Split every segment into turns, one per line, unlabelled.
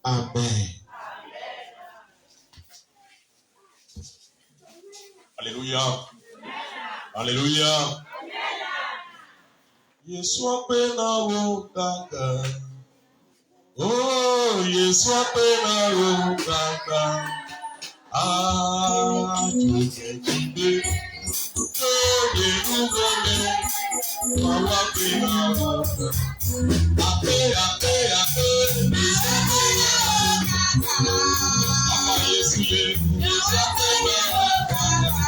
Amen. Alléluia. Alléluia. Yesu apena wotaka. Oh, Yesu apena wotaka. Ah, tukekinde. Oh, yenugole. Mawa pena wotaka. Ape, ape, ape. Ama Yesu ye. Yesu apena wotaka.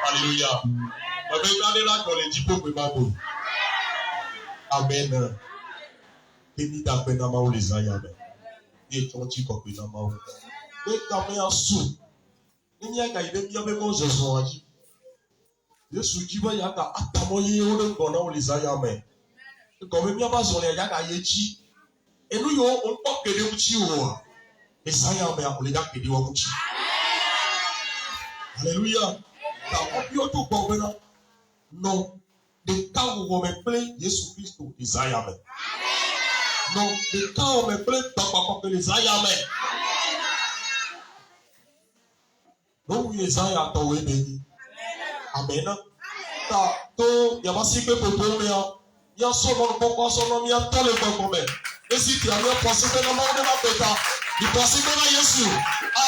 Alléluia. Amen. Béni d'après Namaou les Ayabé. Et ton petit copain Namaou. Et ta mère sous. Nimiaka ibemia bemo zozoaji. Yesu jiba yaka atamoye ore ngona olizaya me. Comme mia bazole yaka yechi. Enu yo onko kede uchi wo. Isaya me akolega kede wo uchi. Alléluia. Ta opio to gbogbo no. The cow wo me play Yesu Kristo Isaya me. No, the cow me play papa Isaya me. No Isaya to we be. Amen. Ta to yamasi pe popo me ya. Ya so mo poko so no mi ya tole poko me. Esi ti ami possible no mo de ma peta. Di possible na Yesu.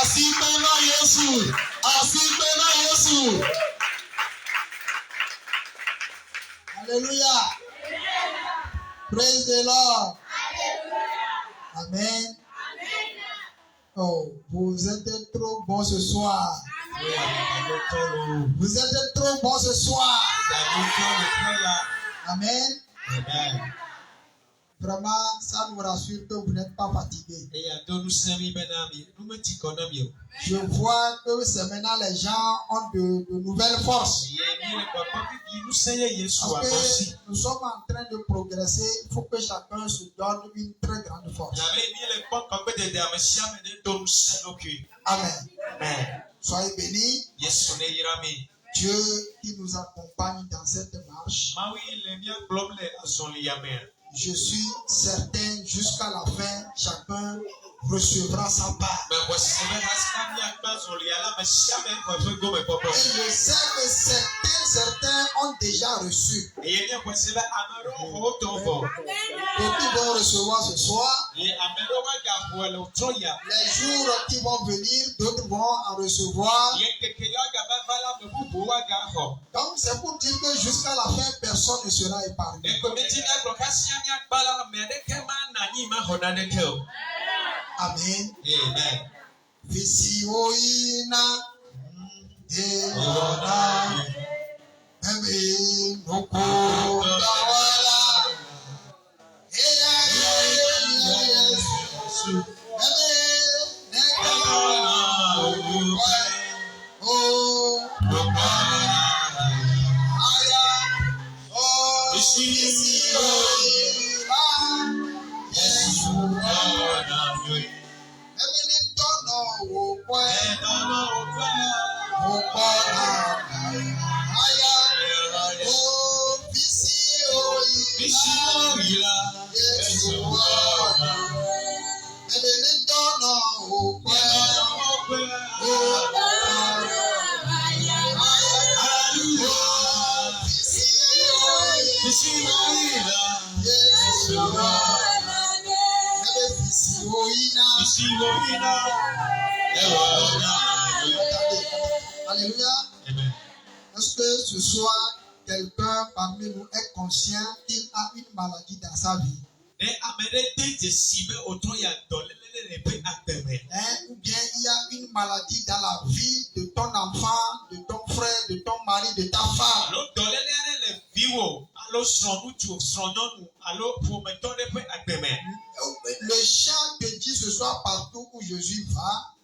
Asibe na Yesu. Asibe na Yesu.
Alléluia. Praise the Lord. Amen. Oh, vous êtes trop bons ce soir. Vous êtes trop bons ce soir. Amen.
Amen.
Vraiment, ça nous rassure que vous n'êtes pas fatigués. Je vois que c'est maintenant les gens ont de nouvelles forces. Parce que nous sommes en train de progresser, il faut que chacun se donne une très grande force. Amen.
Amen.
Soyez bénis. Dieu qui nous accompagne dans cette marche. Je suis certain jusqu'à la fin, chacun recevra sa part. Et je sais que certains ont déjà reçu. D'autres vont recevoir ce soir. Les jours qui vont venir, d'autres vont en recevoir. Donc c'est pour dire que jusqu'à la fin, personne ne sera épargné. Amen.
Amen.
Visioina Eona Emi Nukundawala Yesu Emi Nekana Oh Aya Oh Visioina Yesu Alléluia. Est-ce que ce soir, quelqu'un parmi nous est conscient qu'il a une maladie dans sa vie? Ou bien il y a une maladie dans la vie de ton enfant, de ton frère, de ton mari, de ta femme. Le chant te dit ce soir partout où Jésus va.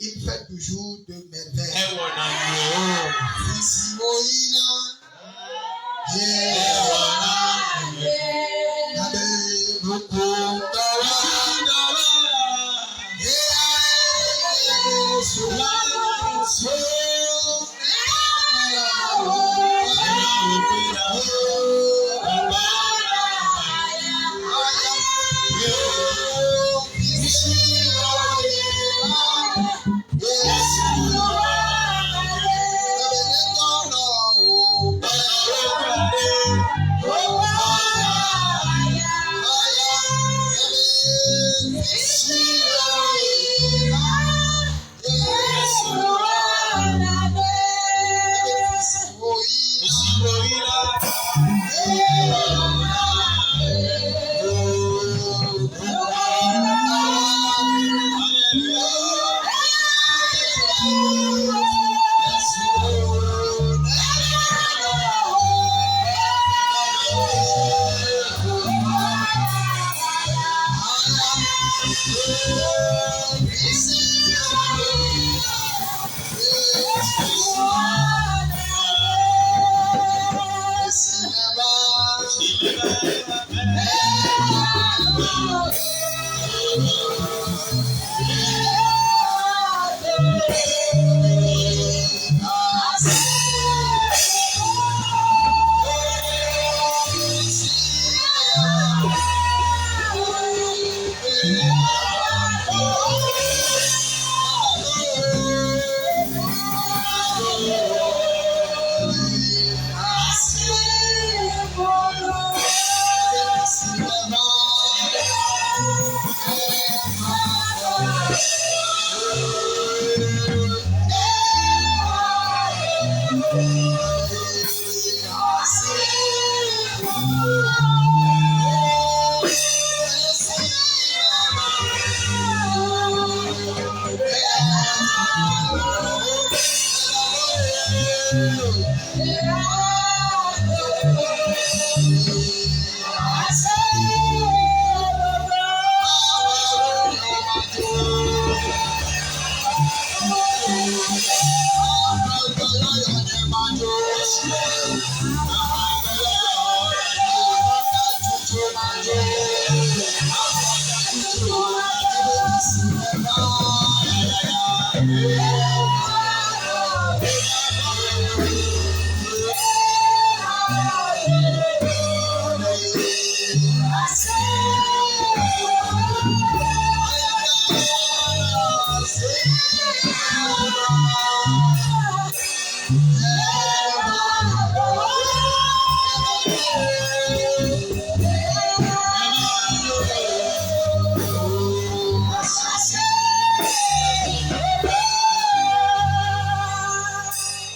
Il fait toujours de merveilles.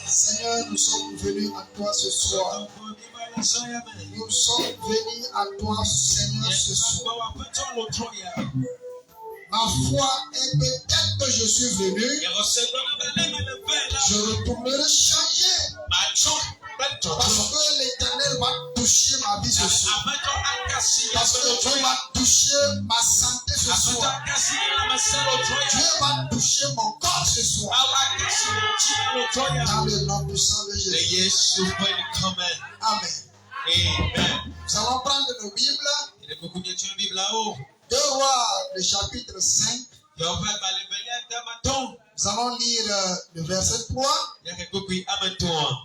Seigneur, nous sommes venus à toi ce soir. Nous sommes venus à toi, Seigneur, ce soir. Ma foi est que tel que je suis venu, je retournerai changer. Parce que l'Éternel va toucher ma vie ce soir. Parce que Dieu va toucher ma santé ce soir. Dieu va toucher mon corps ce soir. Dans le nom puissant de Jésus. Amen. Nous allons prendre nos Bibles. 2 Rois, le chapitre 5. Nous allons lire le verset 3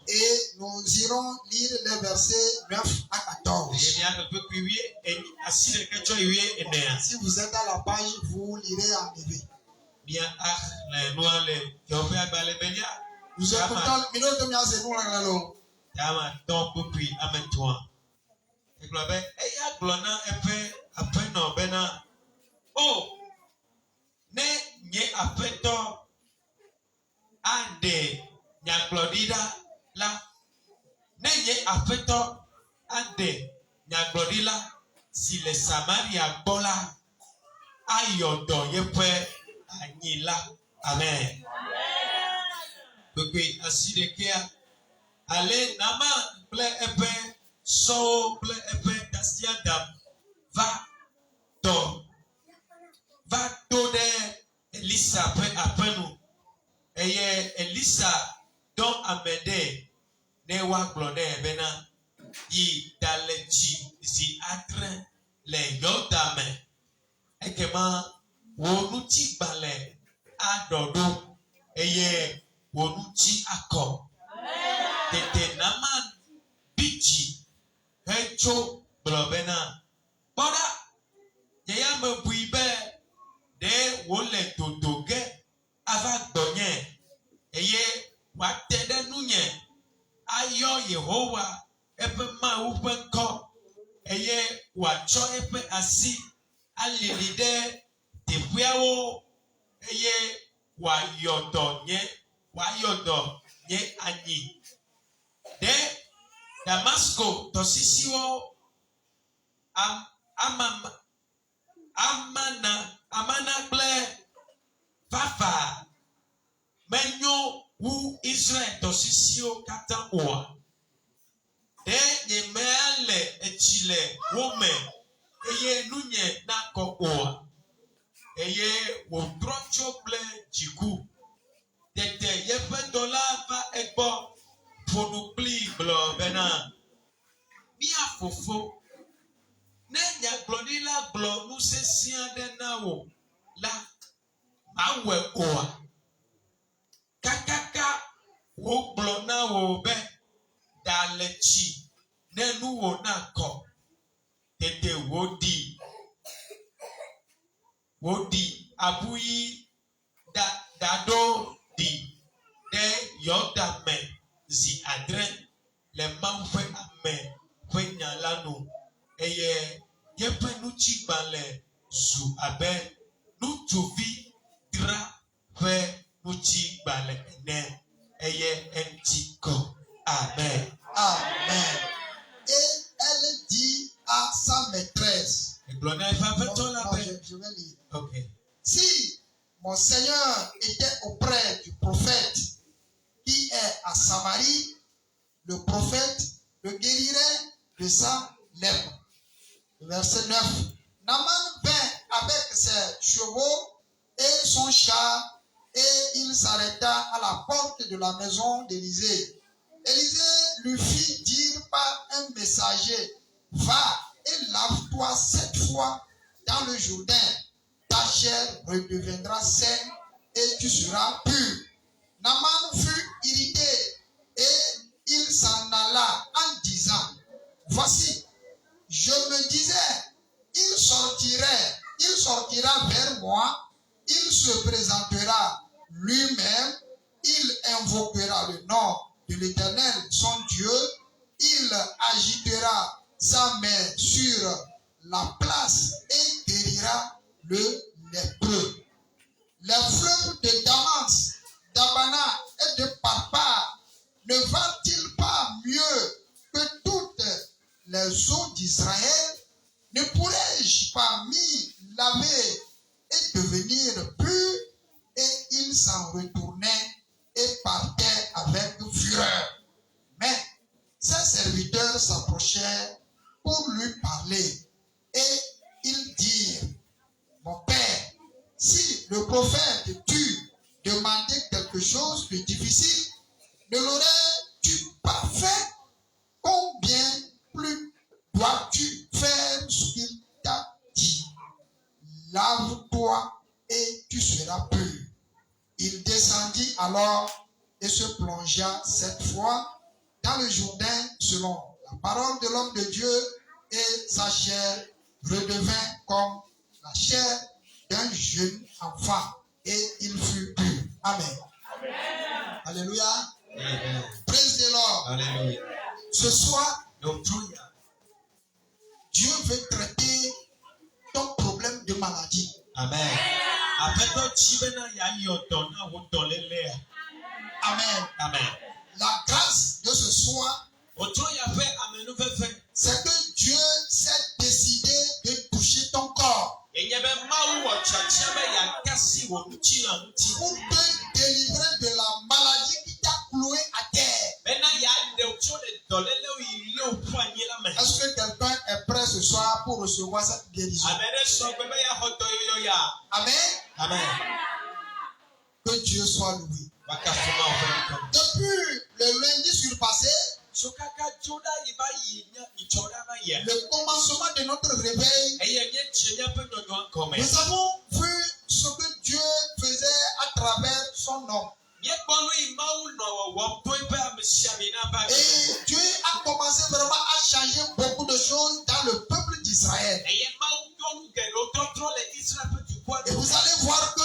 et nous irons lire les versets 9 à 14. Si vous êtes à la page, vous lirez en éveil. Nous écoutons minute de c'est pour la langue.
Oh, ne nye apeto ande nyaglodida la ne nye apeto ande nyaglodila si le Samaria bola ayodo yepe anyila. Amen. Bukwi asidekea ale nama ple epe so ple epe dasiadam va de Elisa après nous. Et Elisa dont amede ne wa glode bena yi daleji si atre le yodame ekema wonuti bale adodo eye wonuti akọ tete naman biji hecho blobena bora yaya me buibe de wole totoge ava donye eye watede nunye ayo Yehowa epe ma upe ko eye wacho epe asi alilide tefuawo eye wayodo nye anyi de Damasco tosisiwo amana ble fafa menyo wu Israel tosisio kata oa de nyemele echile wome eye nunye nako oa eye wodrocho ble jiku tete yefe dola va egbo fonupli blo bena mi afofo
Ne nyagbɔdi la gblɔ nu sesẽ aɖe na wò la, mawɔe oa. Kakaka wogblɔ na wò be da le tsi ne nu wò na kɔ. Tete wòɖi abui ɖaɖo ɖi ɖe Yɔda me zi adre le Mawu ƒe ame ƒe nya la nu. Eye yeƒe nutsigbalẽ zu abe nutsuvi dra ƒe nutsigbalẽ ene. Eye eŋuti kɔ. Amen.
Amen. Et elle dit à sa maîtresse.
Non,
Je vais lire.
Okay.
Si mon Seigneur était auprès du prophète qui est à Samarie, le prophète le guérirait de sa lèpre. Verset 9. Naaman vint avec ses chevaux et son char et il s'arrêta à la porte de la maison d'Élisée. Élisée lui fit dire par un messager, va et lave-toi 7 fois dans le Jourdain. Ta chair redeviendra saine et tu seras pur. Naaman fut irrité et il s'en alla en disant, voici, je me disais, il sortira vers moi, il se présentera lui-même, il invoquera le nom de l'Éternel, son Dieu, il agitera sa main sur la place et guérira le lépreux. Les fleuves de Damas, d'Abana et de Papa ne valent-ils pas mieux que toutes les eaux d'Israël? Ne pourrais-je pas m'y laver et devenir pur? Et il s'en retournait et partait avec fureur. Mais ses serviteurs s'approchèrent pour lui parler et ils dirent, mon père, si le prophète t'eût demandé quelque chose de difficile, ne l'aurais-tu pas fait? Combien plus dois-tu faire ce qu'il t'a dit? Lave-toi et tu seras pur. Il descendit alors et se plongea 7 fois dans le Jourdain selon la parole de l'homme de Dieu, et sa chair redevint comme la chair d'un jeune enfant et il fut pur. Amen. Amen. Alléluia.
Amen.
Praise the Lord.
Alléluia.
Ce soir,
Donc,
Dieu veut traiter ton problème de maladie.
Amen.
Amen.
Amen.
La grâce de ce soir, c'est que Dieu s'est décidé de toucher ton corps pour te délivrer de la maladie qui t'a cloué à terre. Est-ce que quelqu'un est prêt ce soir pour recevoir cette guérison? Amen.
Amen.
Que Dieu soit loué. Depuis le lundi surpassé, le commencement de notre réveil, nous avons vu ce que Dieu faisait à travers son nom. Et Dieu a commencé vraiment à changer beaucoup de choses dans le peuple d'Israël. Et vous allez voir que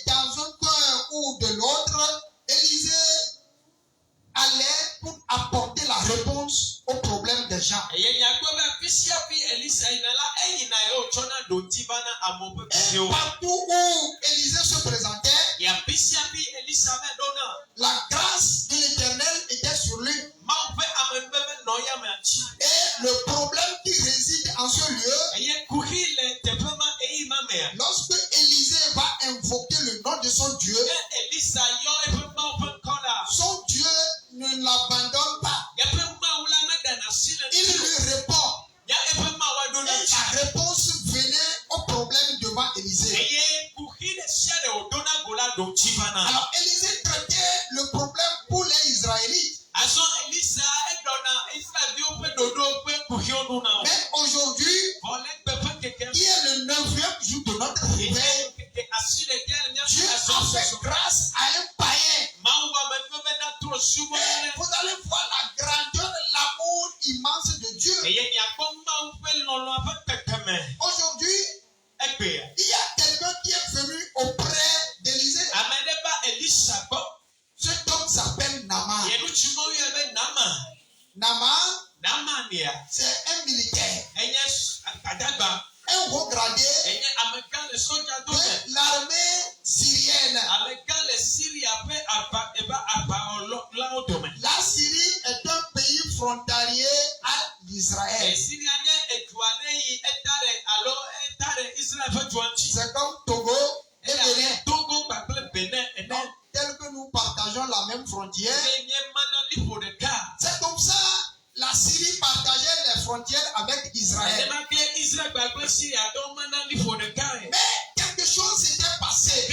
dans un coin ou de l'autre, Élisée allait pour apporter la réponse aux problèmes des gens. Et partout où Élisée se présentait, la grâce de l'Éternel était sur lui. Et le problème qui réside en ce lieu, lorsque Élisée va invoquer le nom de son Dieu ne l'abandonne pas. Il lui répond. Et la réponse venait au problème devant Élisée. Alors Élisée traitait le problème pour les Israélites. Mais aujourd'hui, a fait grâce à un païen. Et vous allez voir la grandeur, l'amour immense de Dieu. Aujourd'hui, il y a quelqu'un qui est venu auprès d'Élisée. Cet homme s'appelle Naaman. Naaman, c'est un militaire, un haut gradé de l'armée syrienne. La Syrie est un pays frontalier à l'Israël. C'est comme Togo et Bénin. Donc, tel que nous partageons la même frontière, c'est comme ça la Syrie partageait les frontières avec Israël. Mais quelque chose s'était passé.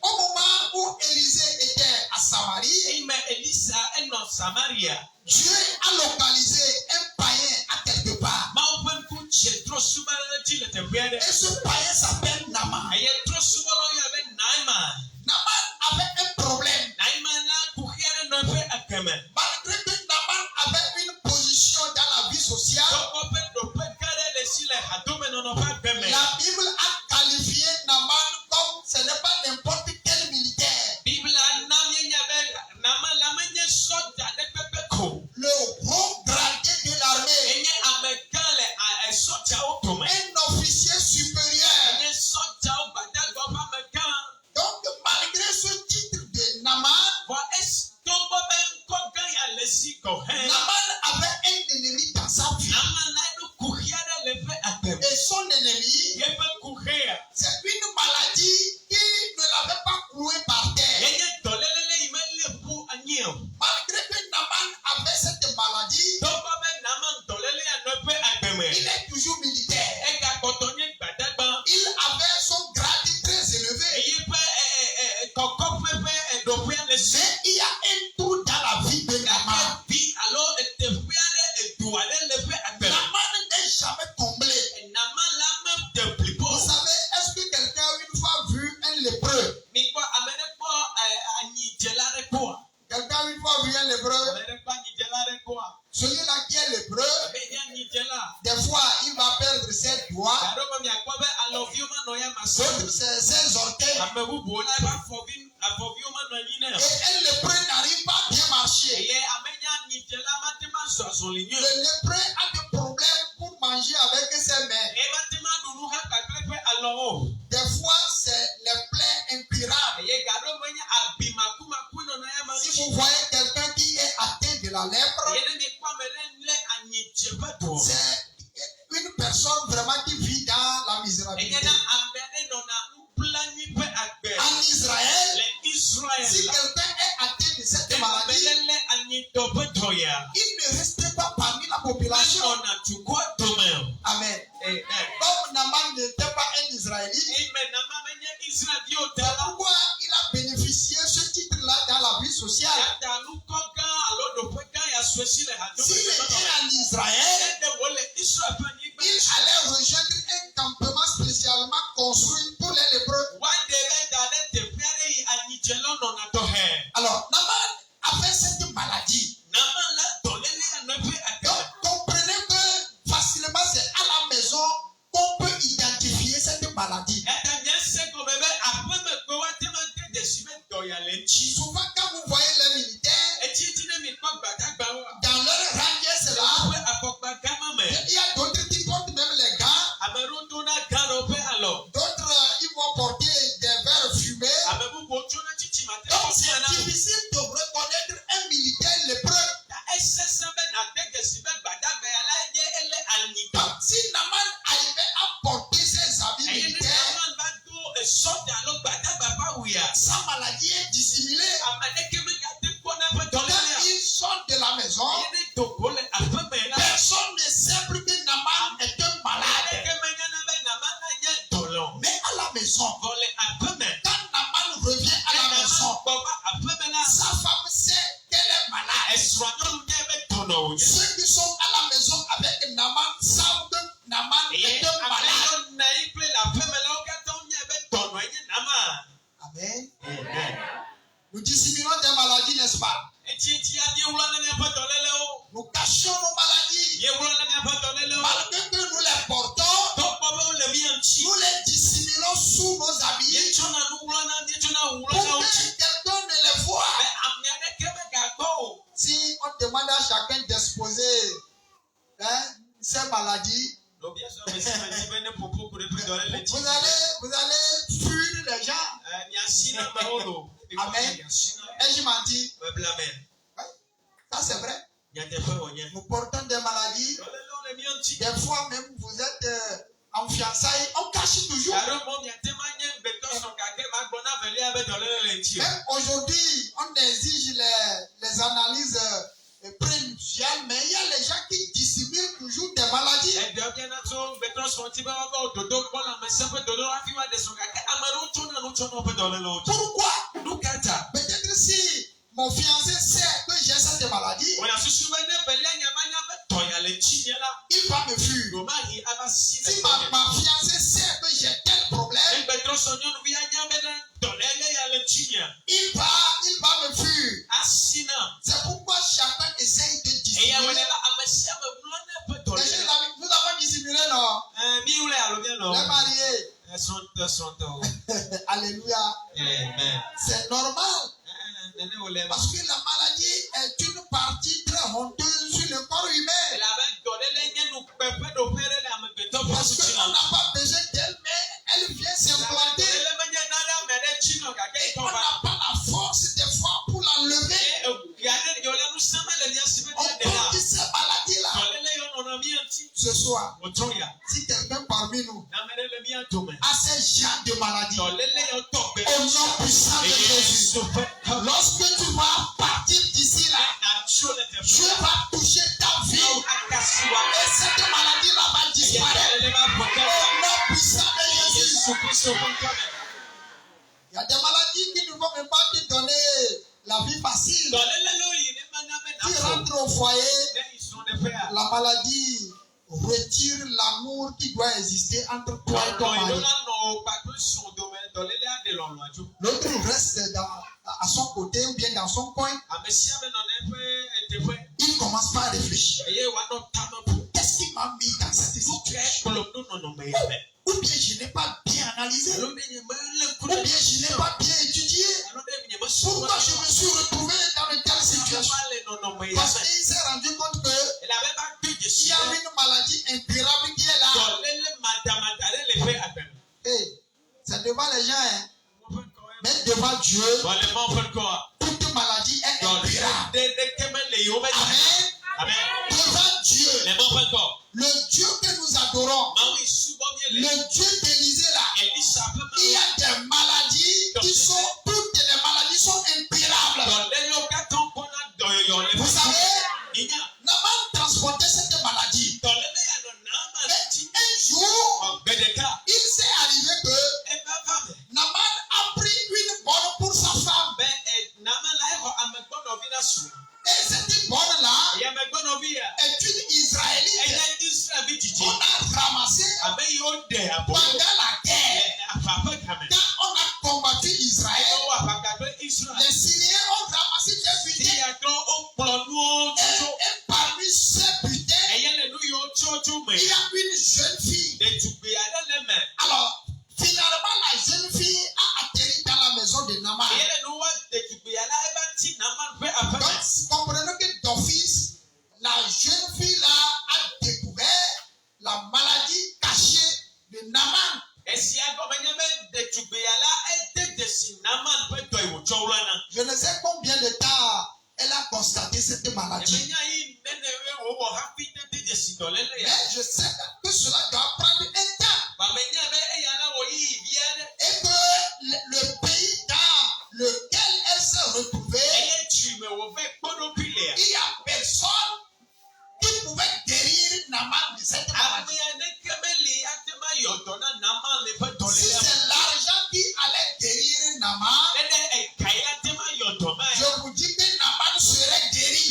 Au moment où Élisée était à Samarie, Dieu a localisé un païen à quelque part. Et ce païen s'appelle Naaman. Naaman avait un problème. Malgré que Naaman avait une position dans la vie sociale, la Bible a qualifié Naaman comme ce n'est pas n'importe quel militaire. Le haut gradé de l'armée. Un officier supérieur. Donc, malgré ce titre de Naaman, Naaman avait un ennemi dans sa vie. Et son ennemi, c'est une maladie qui ne l'avait pas cloué par terre. Malgré que Naaman avait cette maladie, il est toujours militaire. Il avait son grade très élevé. Mais il y a un trou dans la vie de Naaman. Naaman n'est jamais comblé. Vous savez, est-ce que quelqu'un a une fois vu un lépreux? Quelqu'un a une fois vu un lépreux? Celui-là qui est lépreux, des fois il va perdre ses doigts, d'autres ses orteils. Et un lépreux n'arrive pas à bien marcher. Le lépreux a des problèmes pour manger avec ses mains. Des fois, c'est les plaies incurables. Si vous voyez quelqu'un qui est atteint de la lèpre, c'est une personne vraiment qui vit dans la misérabilité. En Israël, si quelqu'un est atteint de cette maladie, il ne reste pas parmi la population. Amen. Comme Naaman n'était pas un Israélite, pourquoi il a bénéficié de ce titre-là dans la vie sociale? S'il était en Israël, il allait rejoindre un campement spécialement construit pour les lépreux. Alors, Naaman avait cette maladie. Donc, comprenez que facilement, c'est à la maison qu'on peut identifier cette maladie. Souvent, quand vous voyez les militaires, dans leur rangée, c'est là. Il y a d'autres qui portent même les gants. D'autres, ils vont porter des verres fumés. Donc, c'est difficile de reconnaître un militaire lépreux. Donc, si Naaman arrivait à porter ses habits militaires, sa maladie est dissimulée. Quand ils sortent de la maison, personne ne sait plus que Naaman est un malade. Mais à la maison, quand Naaman revient à la maison, sa femme sait qu'elle est malade. Ceux qui sont à la maison avec Naaman savent que Naaman est un malade. Nous dissimulons des maladies, n'est-ce pas? Nous cachons nos maladies. Malgré que nous les portons, nous les dissimulons sous nos habits pour que quelqu'un ne les voit. Si on demande à chacun d'exposer ces maladies, vous allez fuir les gens. Amen. Ai-je menti? Ça c'est vrai. Nous portons des maladies. Des fois même vous êtes en fiançailles, on cache toujours. Même aujourd'hui, on exige les analyses prénuptiales, mais il y a les gens qui dissimulent toujours des maladies. Pourquoi? Peut-être si mon fiancé sait que j'ai cette maladie, il va me fuir. Si ma fiancée sait que j'ai tel problème, il va me fuir. C'est pourquoi chacun essaye de dissimuler. Nous avons dissimulé, non? Les mariés. Alléluia. C'est normal. Parce que la maladie est une partie très honteuse sur le corps humain. Parce qu'on n'a pas besoin d'elle, mais elle vient s'implanter. Et on n'a pas la force des fois pour l'enlever. On porte ces maladies-là. Ce soir, si quelqu'un parmi nous a ces genres de maladies, au nom puissant de Jésus, lorsque tu vas partir d'ici là, Dieu va toucher ta vie et cette maladie-là va disparaître. Au nom puissant de Jésus. Il y a des maladies qui ne vont même pas te donner la vie facile. Tu rentres au foyer, la maladie retire l'amour qui doit exister entre toi et ton mari. L'autre reste à son côté ou bien dans son coin. Il commence pas à réfléchir. Qu'est-ce qui m'a mis dans cette situation? Ou bien je n'ai pas bien analysé. Ou bien je n'ai pas bien étudié. Pourquoi je me suis retrouvé dans une telle situation? Parce qu'il s'est rendu compte que il y a une maladie incurable qui est là. Hey, c'est devant les gens, hein. Mais devant Dieu, toute maladie est incurable. Amen. Devant Dieu, le Dieu que nous adorons, le Dieu d'Élisée là, il y a des maladies qui sont, toutes les maladies sont incurables. Vous savez, Naaman transportait cette maladie. Mais un jour, il s'est arrivé que Naaman a pris une bonne pour sa femme. Et cette bonne-là est une Israélite qu'on a ramassée pendant la guerre. Quand on a combattu Israël, les Syriens ont ramassé des butins. Et parmi ces butins, il y a une jeune fille. Alors, finalement, la jeune fille a atterri dans la maison de Naaman. Donc, comprenez que d'office, la jeune fille-là a découvert la maladie cachée de Naaman. Je ne sais combien de temps elle a constaté cette maladie. Mais je sais que cela doit prendre un temps. Et que le pays dans lequel elle s'est retrouvée, il n'y a personne qui pouvait guérir Naaman de cette maladie. Si c'est l'argent qui allait guérir Naaman, je vous dis que Naaman serait guéri.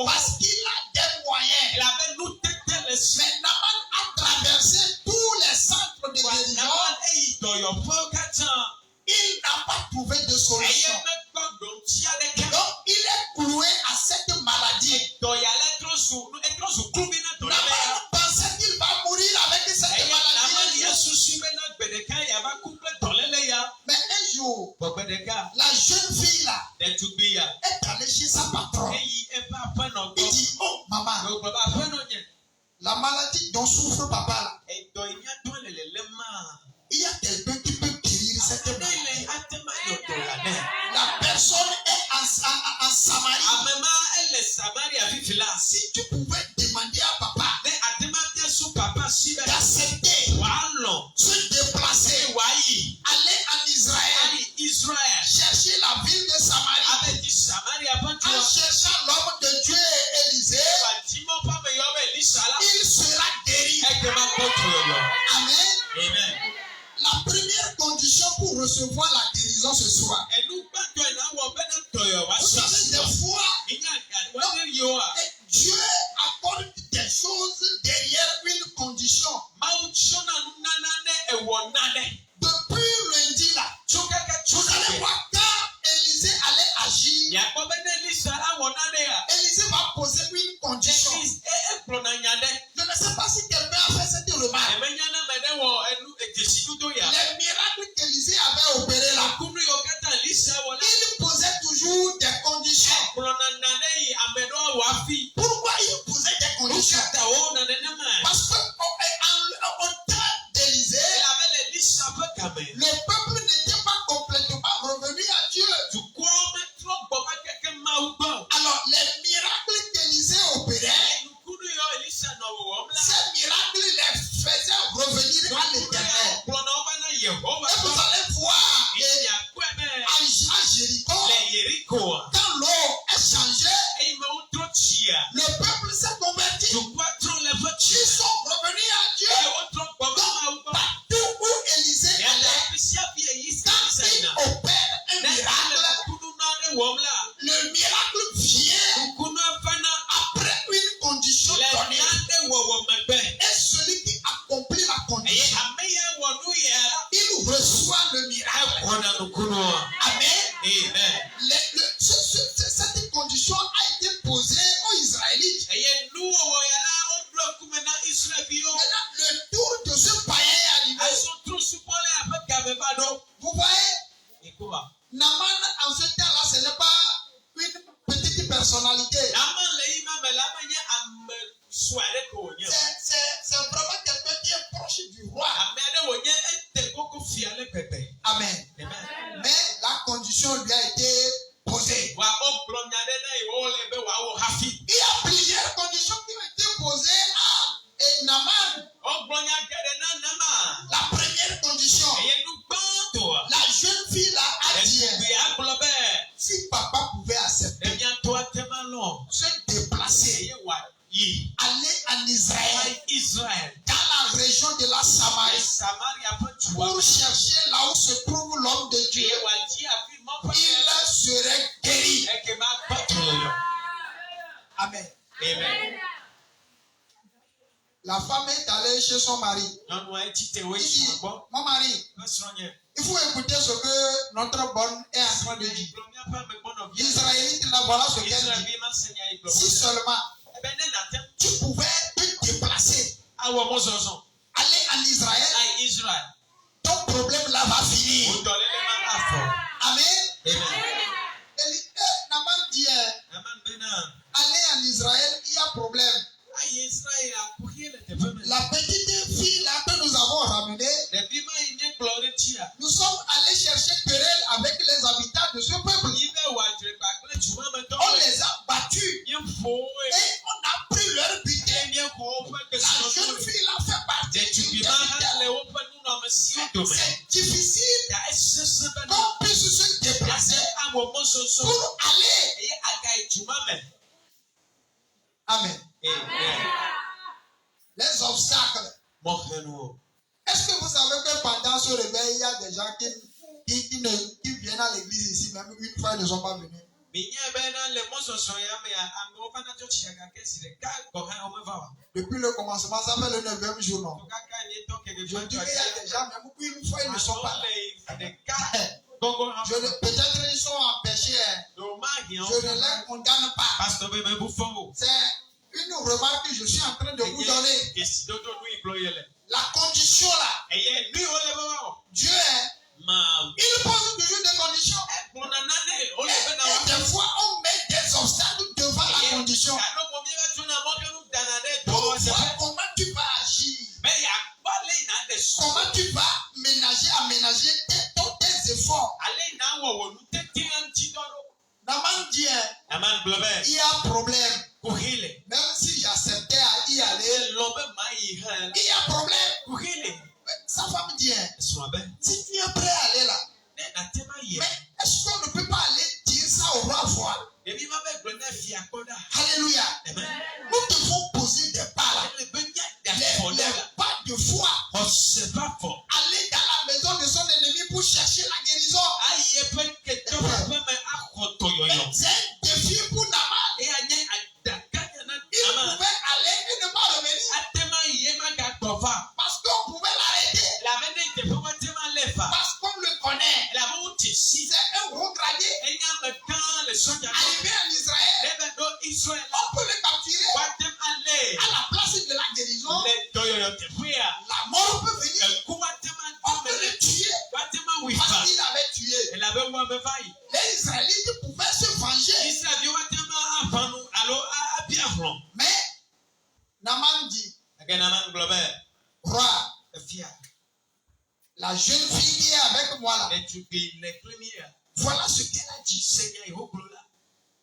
Parce qu'il a des moyens. Mais Naaman a traversé tous les centres de guérison. Il n'a pas trouvé de solution. Donc, il est cloué à cette maladie. Naaman pensait qu'il va mourir avec cette maladie. Mais un jour, la jeune fille là est allée chez sa patronne. Il dit, oh maman, la maladie dont souffre papa là, il y a quelqu'un qui peut guérir cette maladie. La personne est en Samarie. Si tu pouvais demander à papa d'accepter, se déplacer, aller en Israël, chercher la ville de Samarie, en cherchant l'homme de Dieu Élisée, il sera guéri. Amen. La première condition pour recevoir la guérison ce soir. Vous savez, des fois, Dieu accorde des choses derrière une condition. Depuis lundi là, vous allez voir quand Élisée allait agir, Élisée va poser une condition. Je ne sais pas si quelqu'un a fait cette remarque. Les miracles qu'Élisée avait opérés là, il posait toujours des conditions. Pourquoi il posait des conditions? Parce qu'au temps d'Élisée, le peuple n'était pas complètement revenu à Dieu. Alors, les miracles qu'Élisée opérait, ces miracles les faisaient revenir à l'Éternel. Et vous allez voir à Jéricho, quand l'eau est changée, le peuple s'est converti. Ils sont revenus à Dieu. Donc, partout où Élisée allait, quand il opère un miracle, le miracle vient après une condition donnée. Et celui qui accomplit la condition, il reçoit le miracle. Amen. Cette condition a été posée aux Israélites. Maintenant, le tour de ce païen est arrivé. Vous voyez, Naaman, en ce temps-là, ce n'est pas une petite personnalité. C'est vraiment quelqu'un qui est proche du roi. Amen. Mais la condition lui a été posée. Il y a plusieurs conditions qui ont été posées à Naaman. La première condition, la jeune fille là a dit, si papa pouvait accepter, se déplacer, aller en Israël, dans la région de la Samarie, pour chercher là où se trouve l'homme de Dieu, il serait guéri. Amen. La femme est allée chez son mari. Il dit, mon mari, il faut écouter ce que notre bonne est en train de dire. L'Israélite, là, voilà ce qu'elle dit. Si seulement tu pouvais te déplacer, aller en Israël, ton problème là va finir. Amen. Naaman dit, aller en Israël, il y a problème. La petite fille là que nous avons ramenée, nous sommes allés chercher querelle avec les habitants de ce peuple. On les a battus et on a pris leur butin. La jeune fille là fait partie du c'est difficile qu'on puisse se déplacer pour aller. Amen. Les obstacles. Est-ce que vous savez que pendant ce réveil, il y a des gens qui viennent à l'église ici, même une fois ils ne sont pas venus? Depuis le commencement, ça fait le 9e jour, non? Je dis qu'il y a des gens, même une fois ils ne sont pas là. Peut-être ils sont empêchés. Je ne les condamne pas. C'est une remarque que je suis en train de vous donner. La condition là. Dieu est. Il pose toujours des conditions. Et des fois, on met des obstacles devant la condition. Pour voir comment tu vas agir. Comment tu vas aménager tes efforts. Naman dit, il y a un problème. Même si j'acceptais à y aller, il y a un problème. Sa femme dit, si tu es prêt à aller là, mais est-ce qu'on ne peut pas aller dire ça au roi voir? Alléluia. Nous devons poser des pas. Les pas de foi. Aller dans la maison de son ennemi pour chercher la guérison. C'est un défi pour Naman. Il pouvait aller et ne pas revenir. Parce qu'on pouvait l'arrêter. Parce qu'on le connaît. C'est un gros gradé. Arrivé en Israël, on peut le capturer. À la place de la guérison, la mort peut venir. On peut le tuer. Parce qu'il avait tué. Les Israélites pouvaient se venger. Mais Naman dit, roi, la jeune fille qui est avec moi là, voilà ce qu'elle a dit.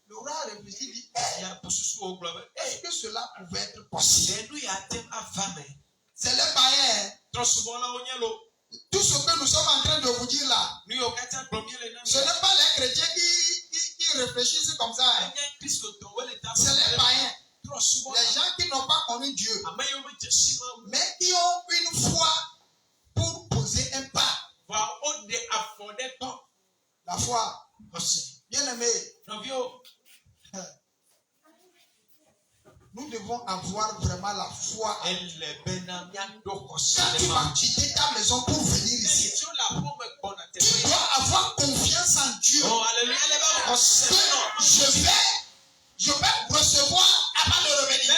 Le roi a réfléchi, dit, est-ce que cela pouvait être possible? C'est le païen. Tout ce que nous sommes en train de vous dire là, ce n'est pas les chrétiens qui réfléchissent comme ça. C'est les païens. Les gens qui n'ont pas connu Dieu, mais qui ont une foi pour poser un pas. La foi. Bien aimé. Nous devons avoir vraiment la foi. Quand tu vas quitter ta maison pour venir ici, tu dois avoir confiance en Dieu. Je vais recevoir avant de revenir.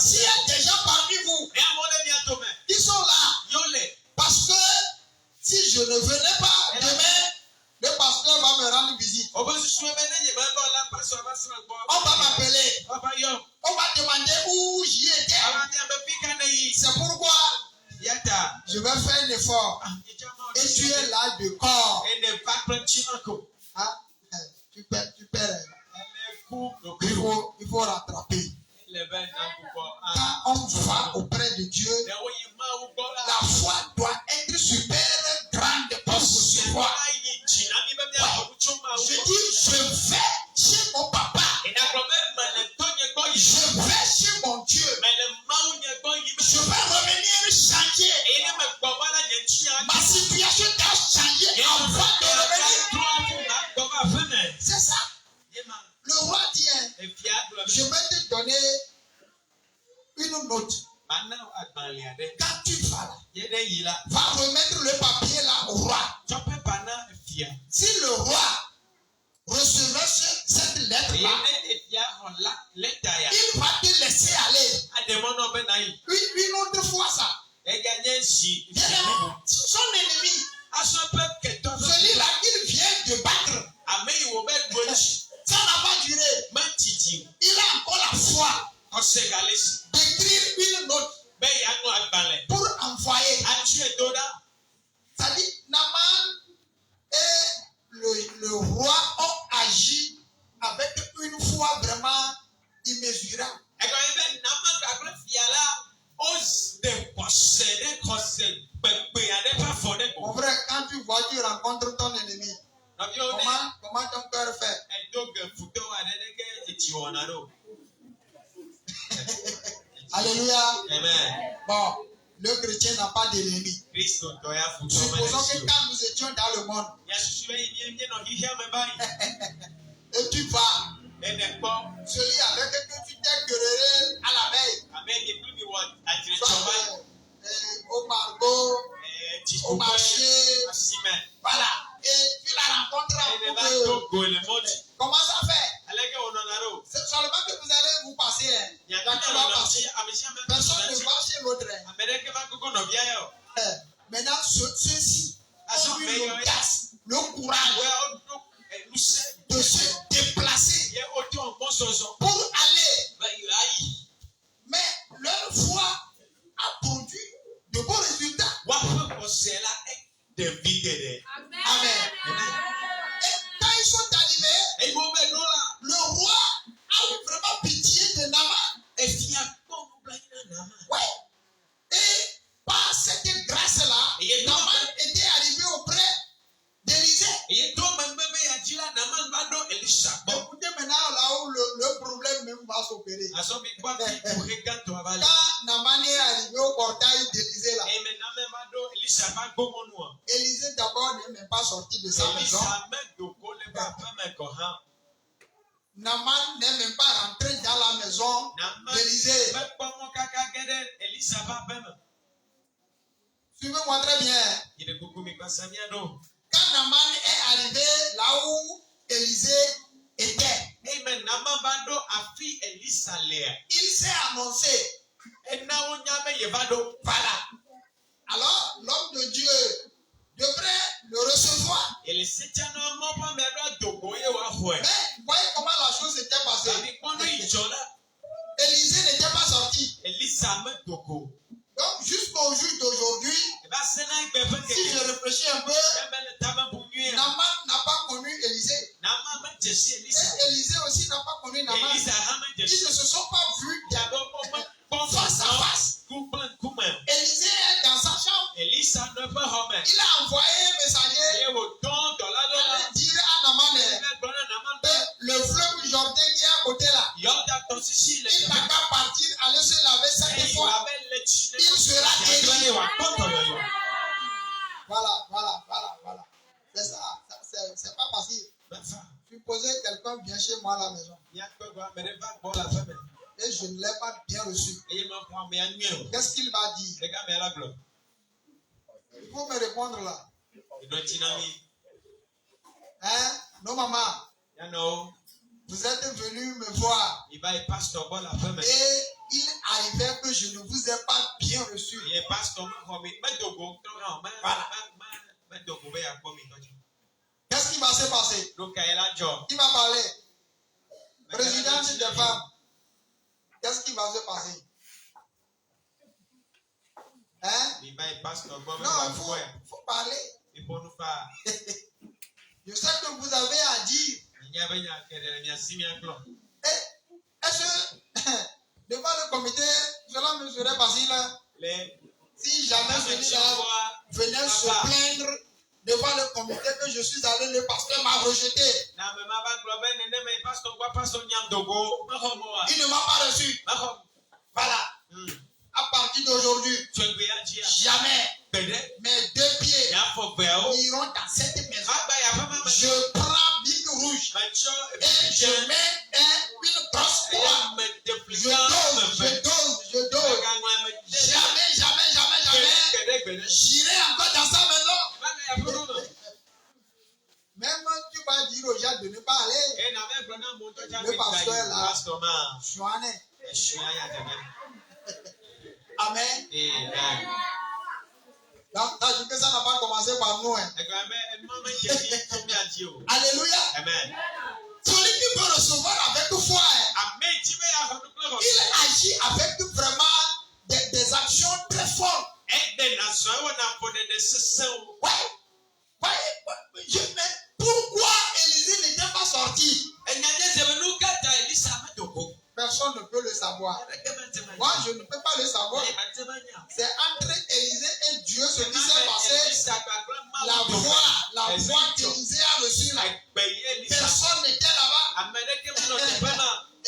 S'il y a des gens parmi vous qui sont là, parce que si je ne venais pas demain, le pasteur va me rendre visite. On va m'appeler. On va demander où j'y étais. C'est pourquoi je vais faire un effort. Et tu es là de corps. Ah, tu perds. Il faut rattraper. Quand on va auprès de Dieu, la foi doit être super grande pour recevoir. Je dis, je vais chez mon papa. Je vais chez mon Dieu. Je vais revenir changer. Ma situation doit changer avant de revenir. C'est ça. Le roi dit, je vais te donner une note. Quand tu vas là, va remettre le papier là au roi. Si le roi recevait cette lettre là, il va te laisser aller. Une autre fois ça. Son ennemi, celui-là qu'il vient de battre, ça n'a pas duré. Il a encore la foi d'écrire une note pour envoyer. Ça dit, Naman et le roi ont agi avec une foi vraiment immesurable. Mon frère, quand tu rencontres ton ennemi, comment ton cœur fait? Alléluia.
Amen.
Bon, le chrétien n'a pas d'ennemi. Supposons que quand nous étions dans le monde, et tu vas, celui avec qui tu t'es querellé à la veille, au Margot, au marché. Voilà. Et puis la rencontre en couple. Comment ça fait? C'est seulement que vous allez vous passer. Personne ne va chez l'autre. Maintenant, ceux-ci ont eu l'audace, le courage de se déplacer pour aller. Mais leur foi a produit de bons résultats. Amen. Et quand ils sont arrivés, le roi a eu vraiment pitié de Naaman. Ouais. Et par cette grâce-là, Naaman était arrivé auprès d'Élisée. Écoutez maintenant là où le problème même va s'opérer. Quand Naaman est arrivé au portail d'Élisée là, Élisée d'abord n'est même pas sorti de sa maison. Naaman n'est même pas rentré dans la maison d'Élisée. Suivez-moi très bien. Quand Naaman est arrivé là où Élisée était, il s'est annoncé. Voilà. Alors, l'homme de Dieu devrait le recevoir. Mais voyez comment la chose s'était passée. Élisée n'était pas sorti. Donc, jusqu'au jour d'aujourd'hui, si je réfléchis un peu, Naaman n'a pas connu Élisée. Et Élisée aussi n'a pas connu Naaman. Ils ne se sont pas vus face à face. Élisée est dans sa chambre. Il a envoyé un messager pour dire à Naaman le fleuve Jourdain qui est à côté là. Il n'a qu'à partir, aller se laver 7 fois. Il sera guéri. Voilà. C'est ça. C'est pas facile. Supposez que quelqu'un vient chez moi à la maison. Et je ne l'ai pas bien reçu. Qu'est-ce qu'il va dire? Il faut me répondre là. Hein? Non, maman. Vous êtes venu me voir. Et il arrivait que je ne vous ai pas bien reçu. Voilà. Qu'est-ce qui va se passer? Qui va parler? Présidente des femmes. Qu'est-ce qui va se passer? Hein? Non, il faut parler. Je sais que vous avez à dire. Est-ce que devant le comité, cela me serait facile si jamais je venais se plaindre devant le comité que je suis allé, le pasteur m'a rejeté. Il ne m'a pas reçu. Voilà. À partir d'aujourd'hui, jamais mes 2 pieds iront dans cette maison. Je prends Bible rouge et je mets une grosse croix. Je dose. Jamais. J'irai encore dans sa maison. Même tu vas dire aux gens de ne pas aller. Le pasteur là, Amen. Donc, que ça n'a pas commencé par nous. Alléluia.
Amen.
Celui qui peut recevoir avec foi, il agit avec vraiment des actions très fortes. Pourquoi Élisée n'était pas sorti? Personne ne peut le savoir. Moi, je ne peux pas le savoir. C'est entre Élisée et Dieu ce qui s'est passé. La voix qu'Élisée a reçue là. Personne n'était là-bas.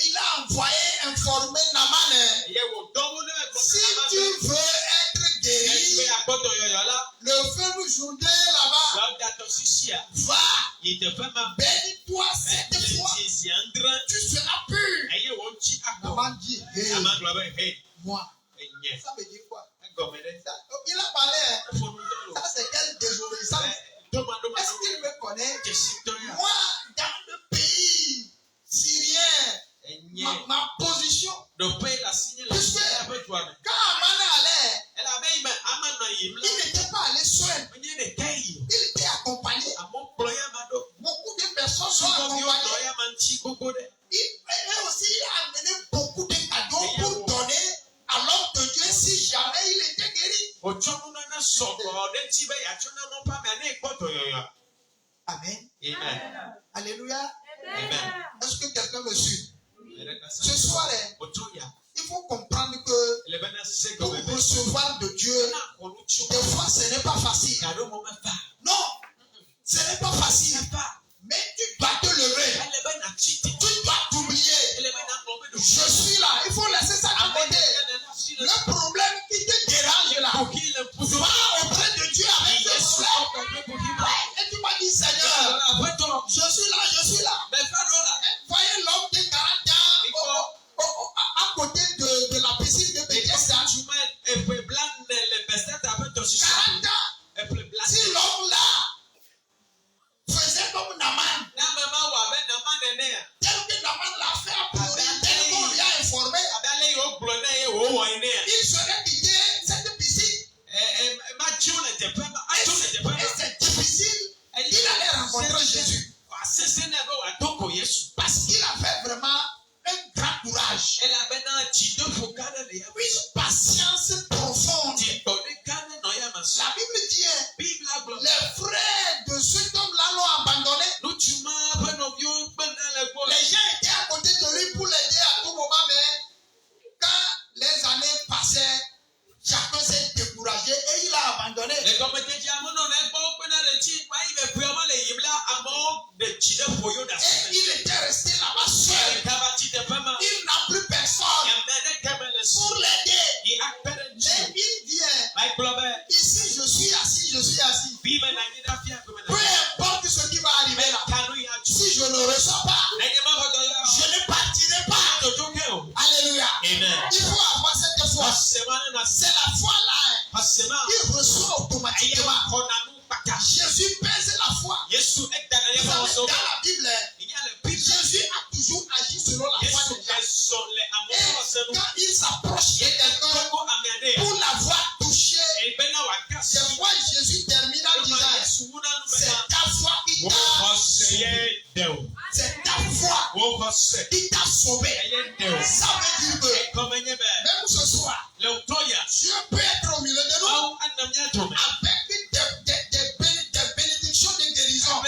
Il a envoyé informer Naaman. Si tu veux être guéri, le feu Jourdain là-bas, va, bénis-toi cette fois, tu seras pur. Naaman dit, moi. Ça veut dire quoi? Il a parlé. Ça pas allé seul. Il était accompagné. Beaucoup de personnes sont accompagnées. Et aussi, il a amené beaucoup de cadeaux pour donner à l'homme de Dieu si jamais il était guéri. Amen.
Amen.
Alléluia.
Amen.
Est-ce que quelqu'un me suit? Ce soir, il faut comprendre que pour recevoir de Dieu, des fois ce n'est pas facile. Non, ce n'est pas facile. Mais tu dois te lever. Tu dois t'oublier. Je suis là. Il faut laisser ça de côté. Le problème qui te dérange là, va auprès de Dieu avec ce problème. Et tu m'as dit, Seigneur, je suis là. Voyez l'homme de 40 ans à côté de la piscine de Bethesda. 40 ans. Si l'homme là faisait comme Naman, tel que Naman l'a fait à pleurer, tel qu'on lui a informé, il serait quitté cette piscine. Et c'est difficile. Il allait rencontrer Jésus. Parce qu'il avait vraiment un grand courage. Une patience profonde. La Bible dit, les frères de cet homme-là l'ont abandonné. Les gens étaient à côté de lui pour l'aider à tout moment, mais quand les années passaient, chacun s'est découragé et il a abandonné. Et il était resté là-bas seul. Il n'a plus personne pour l'aider. Mais il vient. Ici, je suis assis. Peu importe ce qui va arriver là. Si je ne reçois pas, je ne partirai pas. Alléluia.
Amen.
Il faut avoir cette foi. C'est la foi là. Il reçoit automatiquement. Jésus pèse la foi. Dans la Bible, Jésus a toujours agi selon la foi de Dieu. Et quand il s'approche de quelqu'un pour l'avoir touché, c'est moi Jésus termine en disant, c'est ta foi qui t'a sauvé. C'est ta foi qui t'a sauvé. Ça veut dire que même ce soir, Dieu peut être au milieu de nous avec des bénédictions de guérison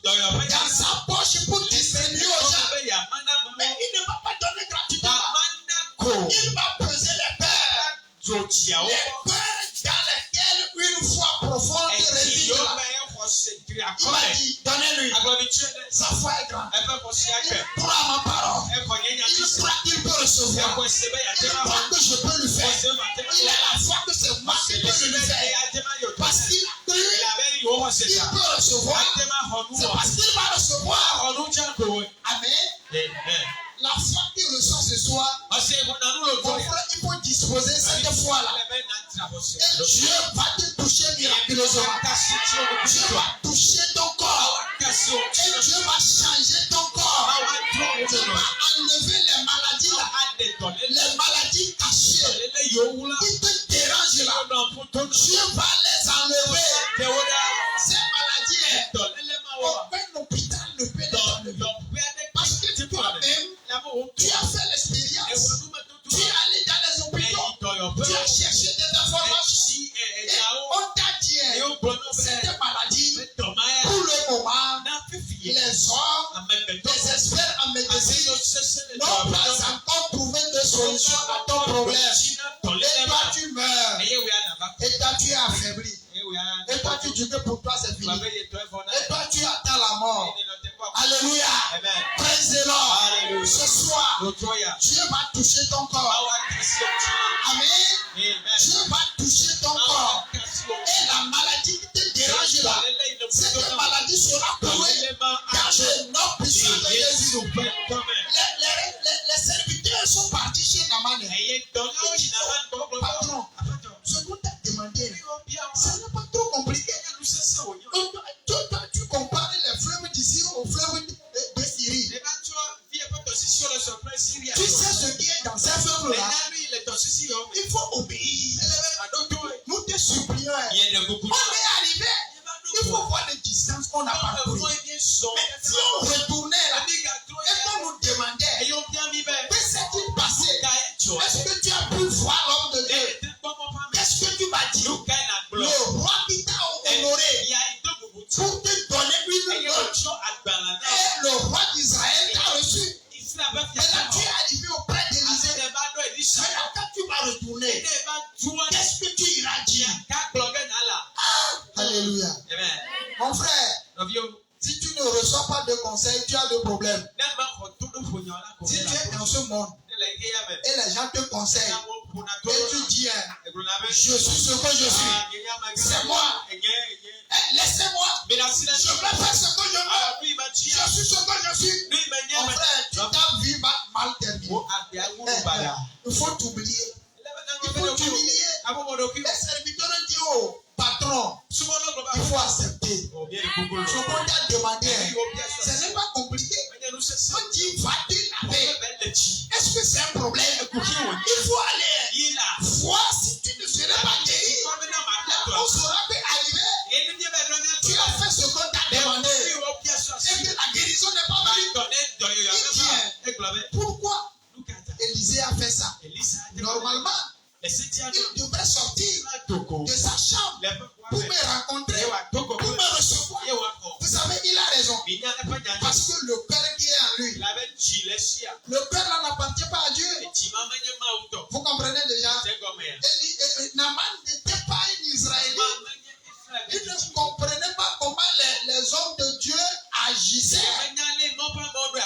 dans sa poche pour distribuer aux gens. Mais il ne va pas donner gratuitement. Il va peser les peurs. Les peurs dans lesquelles une foi profonde réside là. Il m'a dit, donnez-lui. Sa foi est grande. Il croit à ma parole. Il croit qu'il peut recevoir. Il croit que je peux le faire. Il a la foi que c'est moi qui peux le faire. Parce qu'il crut, il peut recevoir. C'est parce qu'il va recevoir. Amen. La foi qu'il reçoit ce soir, il faut disposer cette foi-là. Et Dieu va te toucher miraculeusement. Dieu va toucher ton corps. Et Dieu va changer ton corps. Dieu va enlever les maladies là. Les maladies cachées qui te dérangent là. Dieu va les enlever. Ces maladies, aucun hôpital ne peut les enlever. Parce que toi-même, tu as fait l'expérience. Tu es allé dans les hôpitaux. Tu as cherché des informations. Et on t'a dit, cette maladie, pour le moment, les hommes, les experts en médecine, n'ont pas encore trouvé de solution à ton problème. Et toi, tu meurs. Et toi, tu es affaibli. Et toi, tu dis que pour toi, c'est fini. Et toi, tu attends la mort. Alléluia. Praise the Lord. Ce soir, Dieu va toucher ton corps. Amen. Dieu va toucher ton corps. Et la maladie qui te dérange là, cette maladie sera courée dans le nom puissant de Jésus. Les serviteurs sont partis chez Naman. Patron, ce qu'on t'a demandé, ça n'est pas trop compliqué. Toi, tu compares les fleuves d'ici aux fleuves de Syrie. Tu sais ce qui est dans ces fleuves-là. Il faut obéir. Nous te supplions. arrivé. Il faut voir les distances qu'on a parcourues. Mais si on retournait là, et qu'on nous demandait, que s'est-il passé? Est-ce que tu as pu voir l'homme de Dieu? Qu'est-ce que tu m'as dit? Le roi qui t'a honoré pour te donner une note. Et le roi d'Israël t'a reçu. Maintenant tu es arrivé auprès d'Élisée. Maintenant quand tu vas retourner, qu'est-ce que tu iras dire? Alléluia. Mon frère, si tu ne reçois pas de conseils, tu as des problèmes. Si tu es dans ce monde et les gens te conseillent et tu dis, je suis ce que je suis, c'est moi, laissez-moi, je vais faire ce que je veux, je suis ce que je suis. Mon frère, tu t'as vu mal terminé. Il faut t'oublier. Il faut t'humilier. Les serviteurs ont dit au patron, il faut accepter. Ce qu'on t'a demandé, ce n'est pas compliqué. On dit, va-t-il laver? Est-ce que c'est un problème? Il faut aller voir si tu ne serais pas guéri. On saura que arriver, tu as fait ce qu'on t'a demandé. Et que la guérison n'est pas venue. Il dit, pourquoi Élisée a fait ça? Normalement, il devrait sortir de sa chambre pour me rencontrer, pour me recevoir. Vous savez, il a raison. Parce que le Père qui est en lui, le Père là n'appartient pas à Dieu. Vous comprenez déjà? Naaman n'était pas un Israélite. Il ne comprenait pas comment les hommes de Dieu agissaient.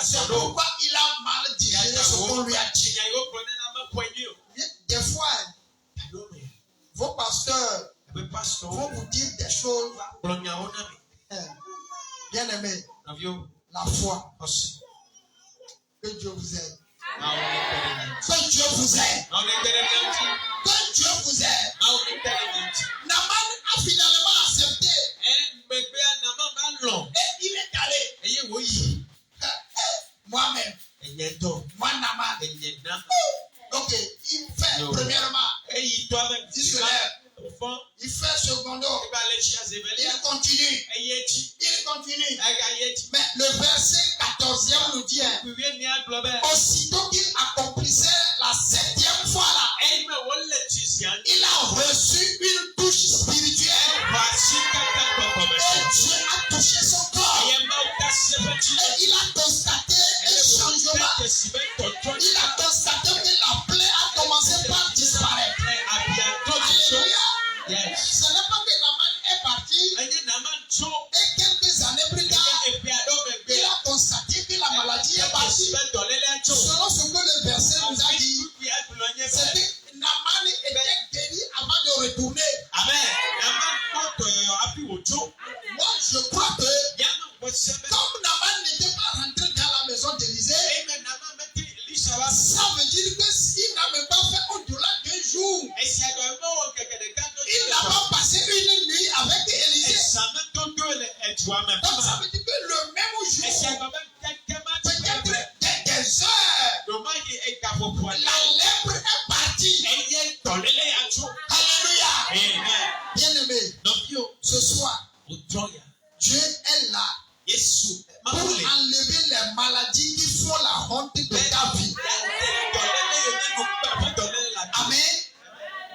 C'est pourquoi il a mal digéré ce qu'on lui a dit. Des fois, vos pasteurs vont vous dire des choses. Bien aimé, la foi. Que Dieu vous aide. Que Dieu vous aide. Que Dieu vous aide. Naaman a finalement accepté. Et il est allé. Moi-même. Moi, Naaman. Ok, il fait premièrement. Il se lève. Il fait secondo. Il continue. Mais le verset 14e nous dit, aussitôt qu'il accomplissait la 7e fois là, il a reçu une touche spirituelle. Et Dieu a touché son corps. Et il a constaté un changement. Il a constaté que la plaie a commencé par disparaître. Alléluia. Ce n'est pas que Naaman est parti et quelques années plus tard, il a constaté que la maladie est partie. Selon ce que le verset nous a dit, c'est que Naaman était guéri avant de retourner. Moi, je crois que comme Naaman n'était pas rentré dans la maison d'Élisée, ça veut dire que s'il n'a même pas fait au-delà d'un jour, il n'a pas passé une nuit avec Élisée. Donc ça veut dire que le même jour, peut-être des heures, la lèpre est partie. Alléluia. Bien aimé, ce soir, Dieu est là pour enlever les maladies qui font la honte de ta vie. Amen.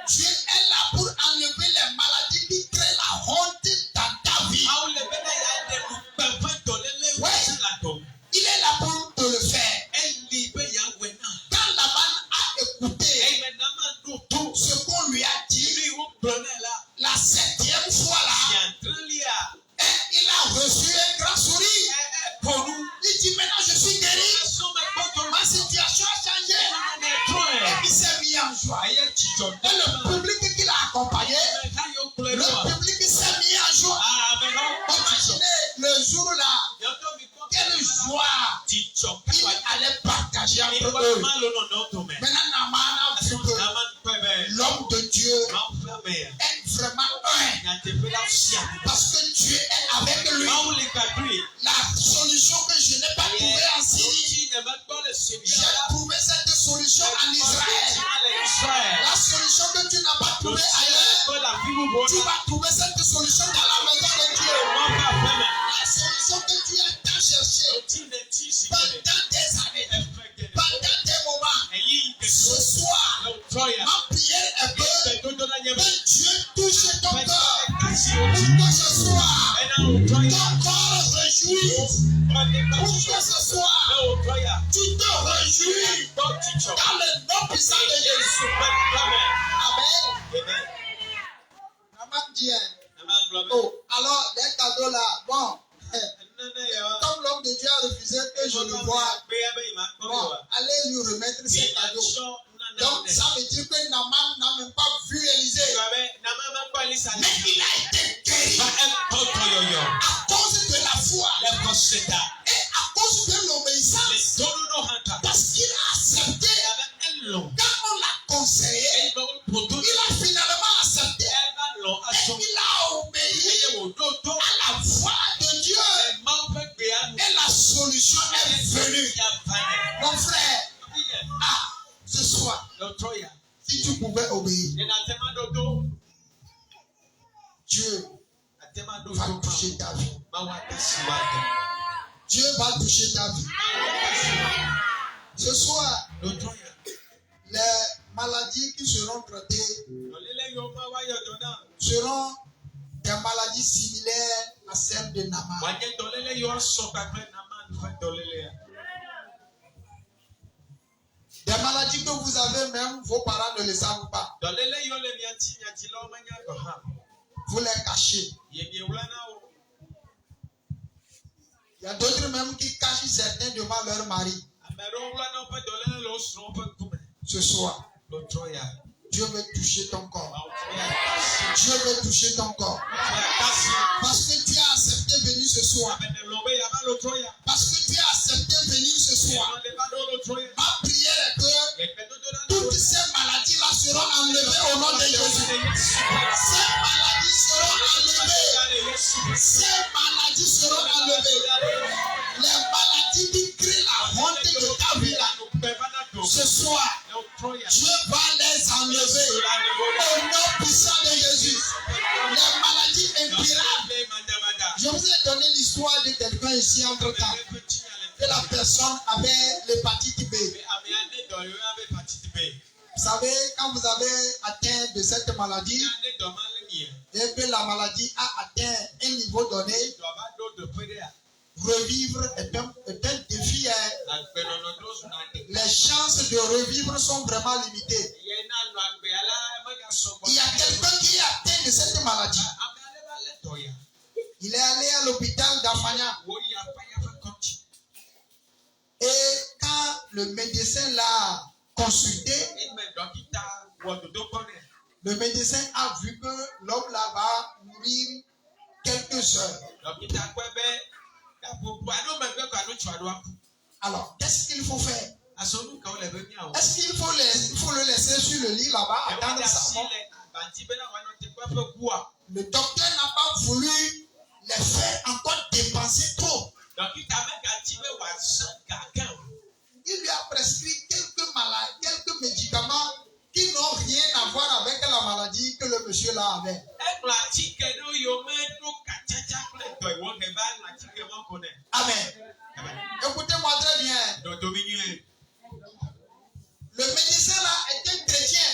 Dieu est là pour enlever les maladies qui créent la honte dans ta vie. Ouais. Il est là pour te le faire. Quand Laban a écouté ce qu'on lui a dit, la 7e fois là, il a reçu un grand sourire. Il dit maintenant je suis guéri. Ma situation a changé. Et il s'est mis en joie. Et le public qui l'a accompagné, le public s'est mis en joie. Imaginez le jour là, quelle joie il allait partager entre eux. Maintenant Naaman a vu que l'homme de Dieu est vraiment un. Parce que Dieu est avec lui. La solution que je n'ai pas trouvée en Syrie, j'ai trouvé cette solution en Israël. La solution que tu n'as pas trouvée ailleurs, tu vas trouver que ce soir, ton corps réjouit. Pour que ce soir, tu te réjouis dans le nom puissant de Jésus. Amen. Maman dit, oh, alors les cadeaux là, bon, comme l'homme de Dieu a refusé que je le voie, bon, allez lui remettre ses cadeaux. Donc ça veut dire que Naman n'a même pas vu Élisée. Mais il a été guéri à cause de la foi et à cause de l'obéissance. Parce qu'il a accepté. Quand on l'a conseillé, il a finalement accepté. Et il a obéi à la voix de Dieu. Et la solution est venue. Mon frère, ce soir, si tu pouvais obéir, Dieu va toucher ta vie. Dieu va toucher ta vie. Ce soir, les maladies qui seront traitées seront des maladies similaires à celles de Naman. Des maladies que vous avez même, vos parents ne les savent pas. Vous les cachez. Il y a d'autres même qui cachent certains devant leur mari. Ce soir, Dieu veut toucher ton corps. Dieu veut toucher ton corps. Parce que tu as accepté venir ce soir. Parce que tu as accepté venir ce soir. Ma prière est que toutes ces maladies-là seront enlevées au nom de Jésus. Ces maladies seront enlevées. Ces maladies seront enlevées. Les maladies qui créent la honte de ta vie là. Ce soir, Dieu va les enlever au nom puissant de Jésus. Les maladies incurables. Je vous ai donné l'histoire de quelqu'un ici entre temps. Que la personne avait l'hépatite B. Vous savez, quand vous avez atteint de cette maladie, et que la maladie a atteint un niveau donné, revivre est un défi. Les chances de revivre sont vraiment limitées. Il y a quelqu'un qui est atteint de cette maladie. Il est allé à l'hôpital d'Afanya. Et quand le médecin l'a consulté, le médecin a vu que l'homme là va mourir quelques heures. Alors, qu'est-ce qu'il faut faire? Est-ce qu'il faut le laisser sur le lit là-bas, attendre sa mort? Le docteur n'a pas voulu les faire encore dépenser trop. Il lui a prescrit quelques médicaments qui n'ont rien à voir avec la maladie que le monsieur là avait. Amen. Écoutez-moi très bien. Le médecin là était chrétien.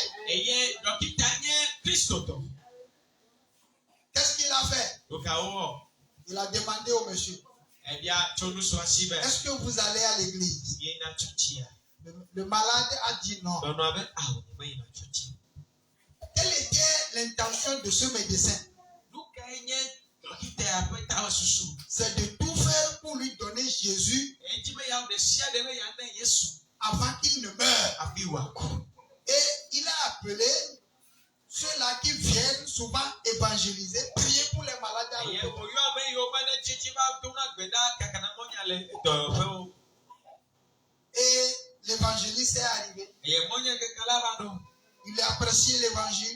Qu'est-ce qu'il a fait? Il a demandé au monsieur, est-ce que vous allez à l'église? Le malade a dit non. Quelle était l'intention de ce médecin? C'est de tout faire pour lui donner Jésus avant qu'il ne meure. Et il a appelé ceux-là qui viennent souvent évangéliser, prier pour les malades. Et l'évangéliste est arrivé. Il a apprécié l'évangile.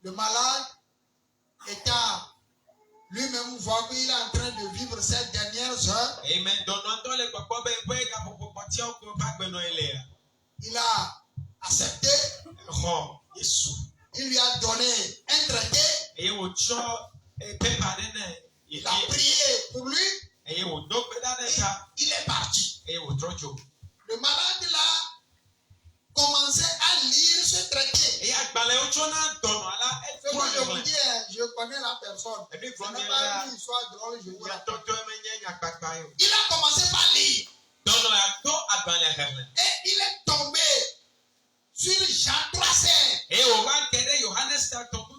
Le malade étant lui-même voit qu'il est en train de vivre ces dernières heures. Il a accepté. Il lui a donné un traité. Il a prié pour lui. Et il est parti. Le malade là commencé à lire ce traité.
Et
Moi, je vous dis, je connais la personne. Ce n'est pas une histoire drôle, je vous raconte. Il a commencé par lire. Et il est tombé sur Jean 3,16.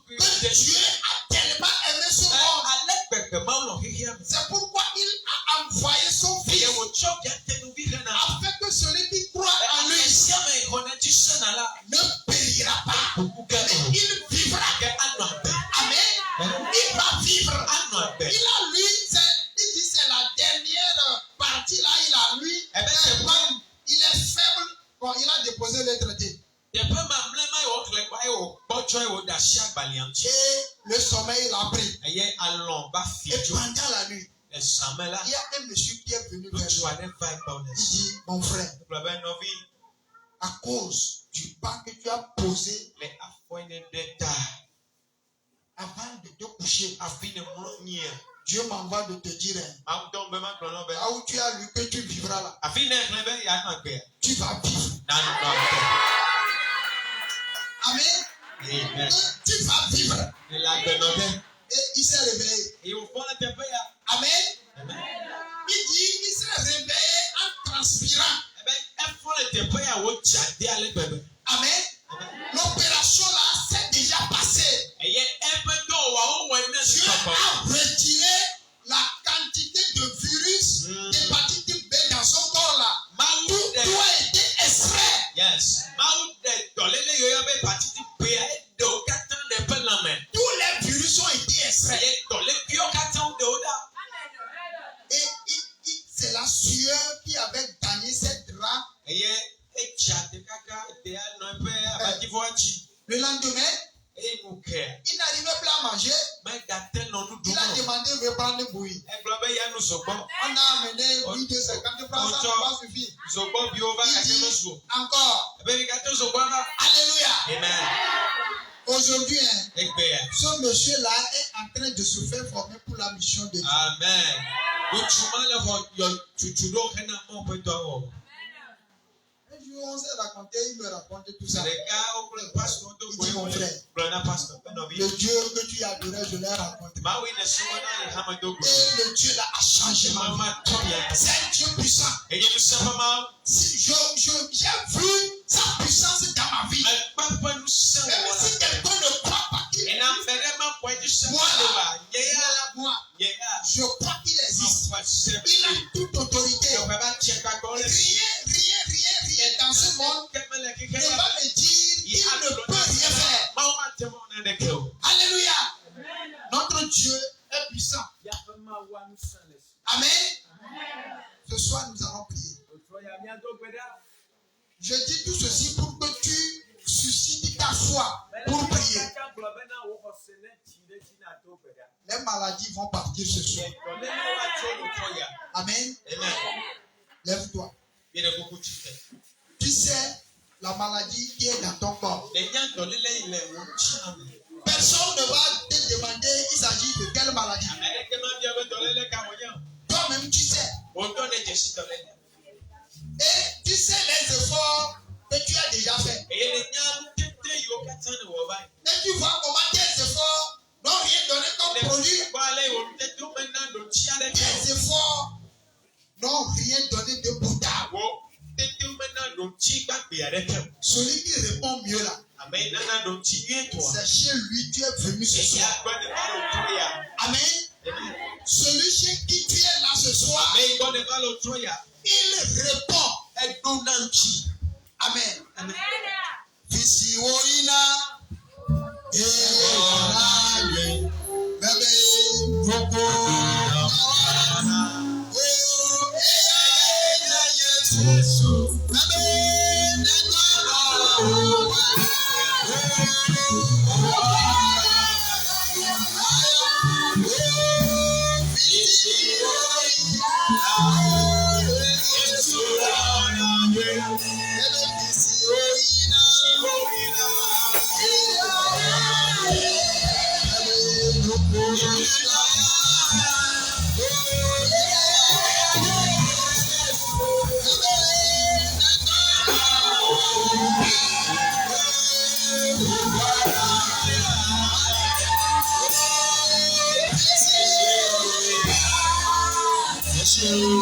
Que Dieu a tellement aimé ce monde. C'est pourquoi il a envoyé son fils. Afin que celui qui croit en lui ne périra pas. Mais il vivra. Amen. Il va vivre. Il a lu, il dit c'est la dernière partie là, il a lu. Comme il est faible, bon, il a déposé le traité. Et le sommeil l'a pris. Et pendant la nuit, il y a un monsieur qui est venu vers lui. Il dit, mon frère, à cause du pas que tu as posé avant de te coucher, Dieu m'envoie de te dire, là où tu as lu que tu vivras là, tu vas vivre. Amen. Tu vas vivre. Et il s'est réveillé. Amen. Il dit, il s'est réveillé en transpirant. Amen. L'opération là s'est déjà passée. Dieu a retiré la quantité de virus d'hépatite B dans son corps là. Tout a été extrait.
Yes.
Tous les virus ont été extraits. Et c'est la sueur qui avait gagné cette drap. Le lendemain, il n'arrivait plus à manger. Il a demandé de prendre le bouillie. On a amené bouillie de 50 francs, ça va suffire. Il dit encore. Alléluia.
Amen.
Aujourd'hui, ce monsieur-là est en train de se faire former pour la mission de Dieu.
Amen.
On s'est raconté, il me raconte tout ça. Il dit, mon frère, le Dieu que tu adorais, je l'ai rencontré. Et le Dieu là a changé ma vie. C'est un Dieu puissant. J'ai vu sa puissance dans ma vie. Même si quelqu'un ne croit pas qu'il existe, moi, je crois qu'il existe. Il a toute autorité. Rien dans ce monde ne va me dire qu'il ne peut rien faire. Alléluia. Notre Dieu est puissant. Amen. Ce soir, nous allons prier. Je dis tout ceci pour que tu suscites ta foi pour prier. Les maladies vont partir ce soir. Amen. Lève-toi. Tu sais, la maladie qui est dans ton corps. Personne ne va te demander il s'agit de quelle maladie. Toi-même, tu sais. Et tu sais les efforts que tu as déjà fait. Et tu vois comment tes efforts n'ont rien donné comme produit. Tes efforts n'ont rien donné de potable. Celui qui répond mieux là, c'est chez lui tu es venu ce soir. Amen. Celui chez qui tu es là ce soir, il répond. Amen. Visi woina eonaye bebe voko o eya Yesu bebe negoro visi woina
Amen. Yes,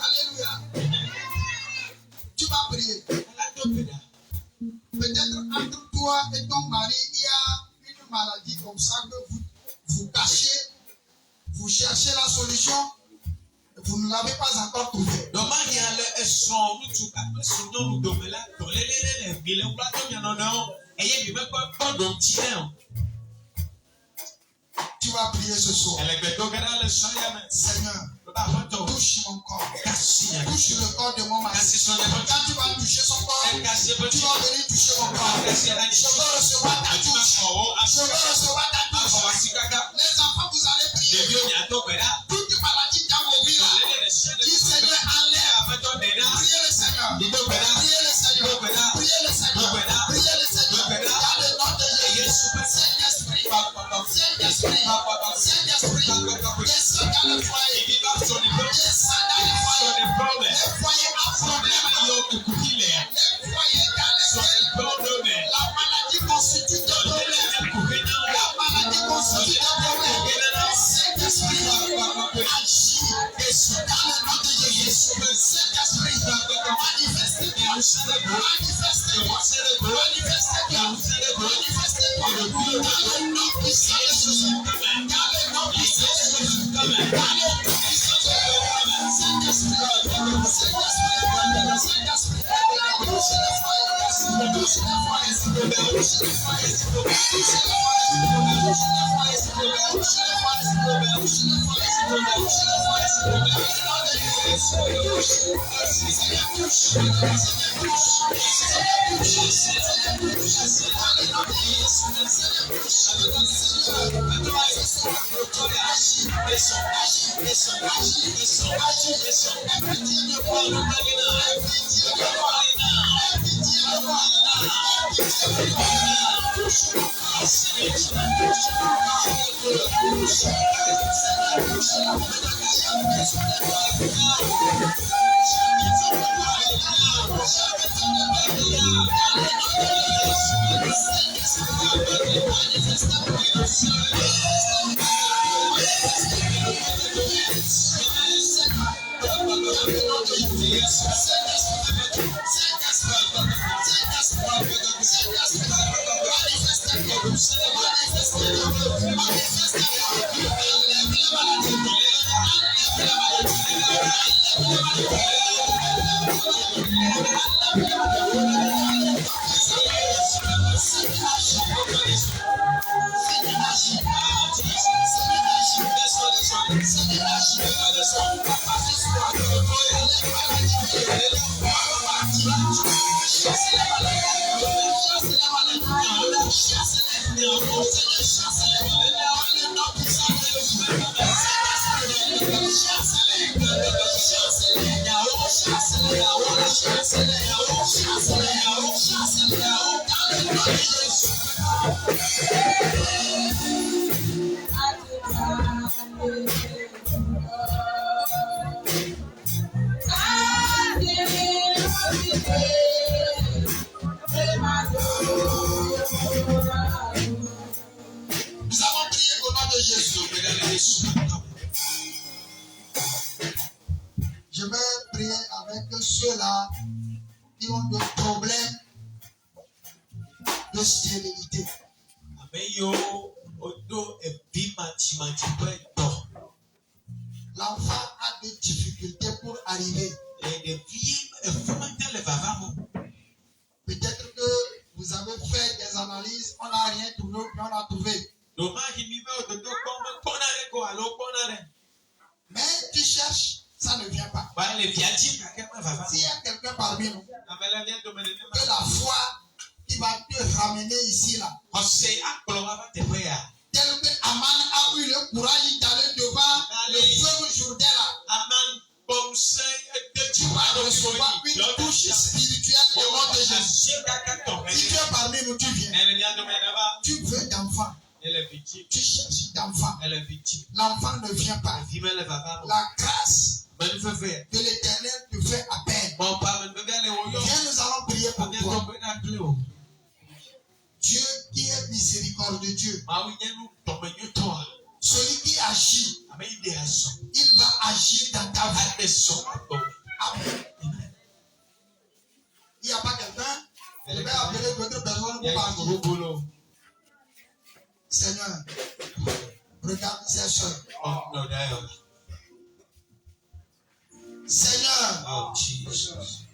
Alléluia. Tu vas prier. Peut-être entre toi et ton mari, il y a une maladie comme ça que vous cachez, vous cherchez la solution, vous ne l'avez pas encore trouvée. Tu vas prier ce soir. Seigneur, touche mon corps. Touche le corps de mon mari. Quand tu vas toucher son corps, tu vas venir toucher mon corps. Je veux recevoir ta touche. Je veux recevoir ta touche. Les enfants, vous allez prier. Toute maladie dans vos vies, dis Seigneur, enlève. Priez le Seigneur. Priez le Seigneur. Priez le Seigneur. Priez le Seigneur. Dans le nom de Jésus. Saint-Esprit. Saint-Esprit. Saint-Esprit. Descends dans le foyer. Descends dans le foyer. Les foyers à problème. Les foyers dans lesquels la maladie constitue des problèmes. La maladie constitue des problèmes. Saint-Esprit. Agis. Dans le nom de Jésus. Saint-Esprit. Manifeste-toi. Manifeste-toi. Manifeste-toi. Manifeste-toi. Dans le nom puissant de Jésus. Dans le nom puissant de Jésus. Dans le nom puissant de Jésus. Saint-Esprit. Saint-Esprit. Saint-Esprit. Touche les foyers. Touche les foyers. Touche les foyers. Touche les foyers. Touche les foyers. Touche les foyers. Touche les Je vais prier avec ceux-là qui ont des problèmes de stérilité. L'enfant a des difficultés pour arrivé. Peut-être que vous avez fait des analyses, on n'a rien trouvé, mais on a trouvé. Mais tu cherches, ça ne vient pas. S'il y a quelqu'un parmi nous, que la foi qui va te ramener ici, là, tel que Aman a eu le courage d'aller devant le feu Jourdain, là, tu vas recevoir une touche spirituelle au nom de Jésus. Si tu es parmi nous, tu viens. Tu veux d'enfant. Tu cherches d'enfant. L'enfant ne vient pas. La grâce de l'Éternel te fait à peine. Viens, nous allons prier pour toi. Dieu qui est miséricordieux. Celui qui agit, il va agir dans ta vie. Amen. Il n'y a pas quelqu'un, je vais appeler d'autres personnes pour partir. Seigneur, regarde ces soeurs. Seigneur,
Oh, Jesus.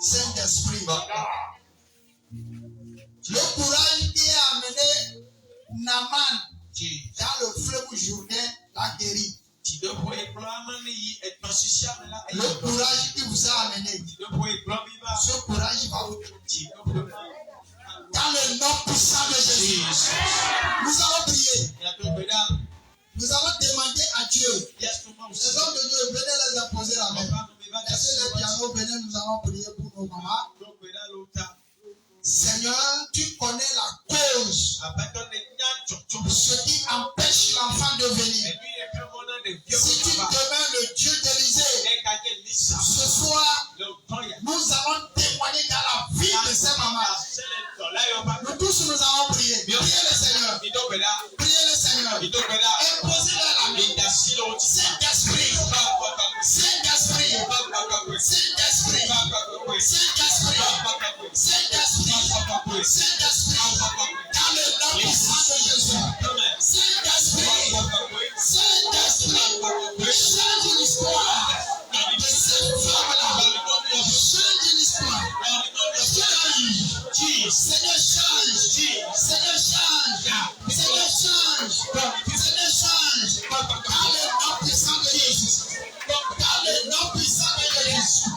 Saint-Esprit, le courage qui a amené Naaman dans le fleuve Jourdain l'a guéri. Le courage qui vous a amené, ce courage va vous guérir. Dans le nom puissant de Jésus, nous allons prier. Nous allons demander à Dieu. Les hommes de Dieu, venez les imposer la main. Laissez le piano, venez, nous allons prier pour nos mamans. Seigneur, tu connais la cause, ce qui empêche l'enfant de venir. Si tu demeures le Dieu d'Élysée, ce soir, nous allons témoigner dans la vie de ces mamans. Nous tous, nous allons prier. Priez le Seigneur. Priez le Seigneur. Imposez-leur la main. Saint-Esprit. Saint-Esprit. Saint-Esprit. Saint-Esprit. Saint-Esprit. Saint-Esprit. Dans le nom puissant de Jésus. Saint-Esprit. Saint-Esprit. Change l'histoire de cette femme-là. Change l'histoire. Change. Seigneur, change. Seigneur, change. Seigneur, change. Seigneur, change. Dans le nom puissant de Jésus. Dans le nom puissant de Jésus.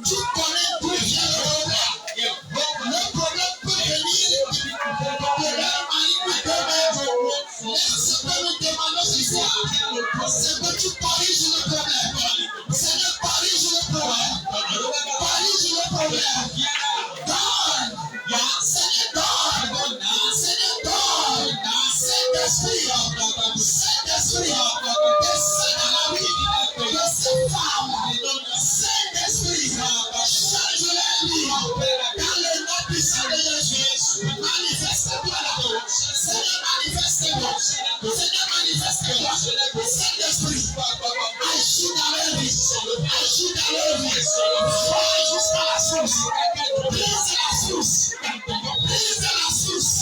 Tu connais d'où vient le problème. Le problème peut venir de leur mari ou de même. Ce que nous demandons ce soir, c'est que tu corriges le problème. Seigneur, corrige le problème. Corrige le problème. Donne. Seigneur, donne. Seigneur, donne. Saint-Esprit. Saint-Esprit. Descends dans la vie de ces femmes. Saint-Esprit. Change leur vie. Dans le nom puissant de Jésus. Manifeste-toi là. Seigneur, manifeste-toi. Seigneur, manifeste-toi. Saint-Esprit. Agis dans leur vie. Agis dans leur vie. Va jusqu'à la source. Brise la source. Brise la source.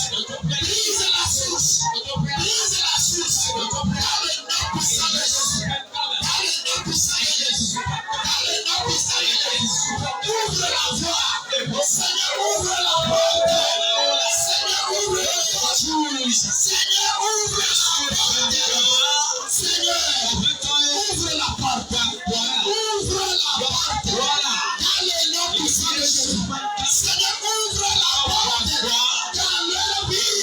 Brise la source. Brise la source. Dans le nom puissant de Jésus. Dans le nom puissant de Jésus. Dans le nom puissant de Jésus. Ouvre la voie. Seigneur, ouvre la porte. Seigneur, ouvre la porte. Seigneur, ouvre la porte. Seigneur, ouvre la porte. Ouvre la porte. Dans le nom puissant de Jésus. Seigneur, ouvre la porte. Dans leur vie.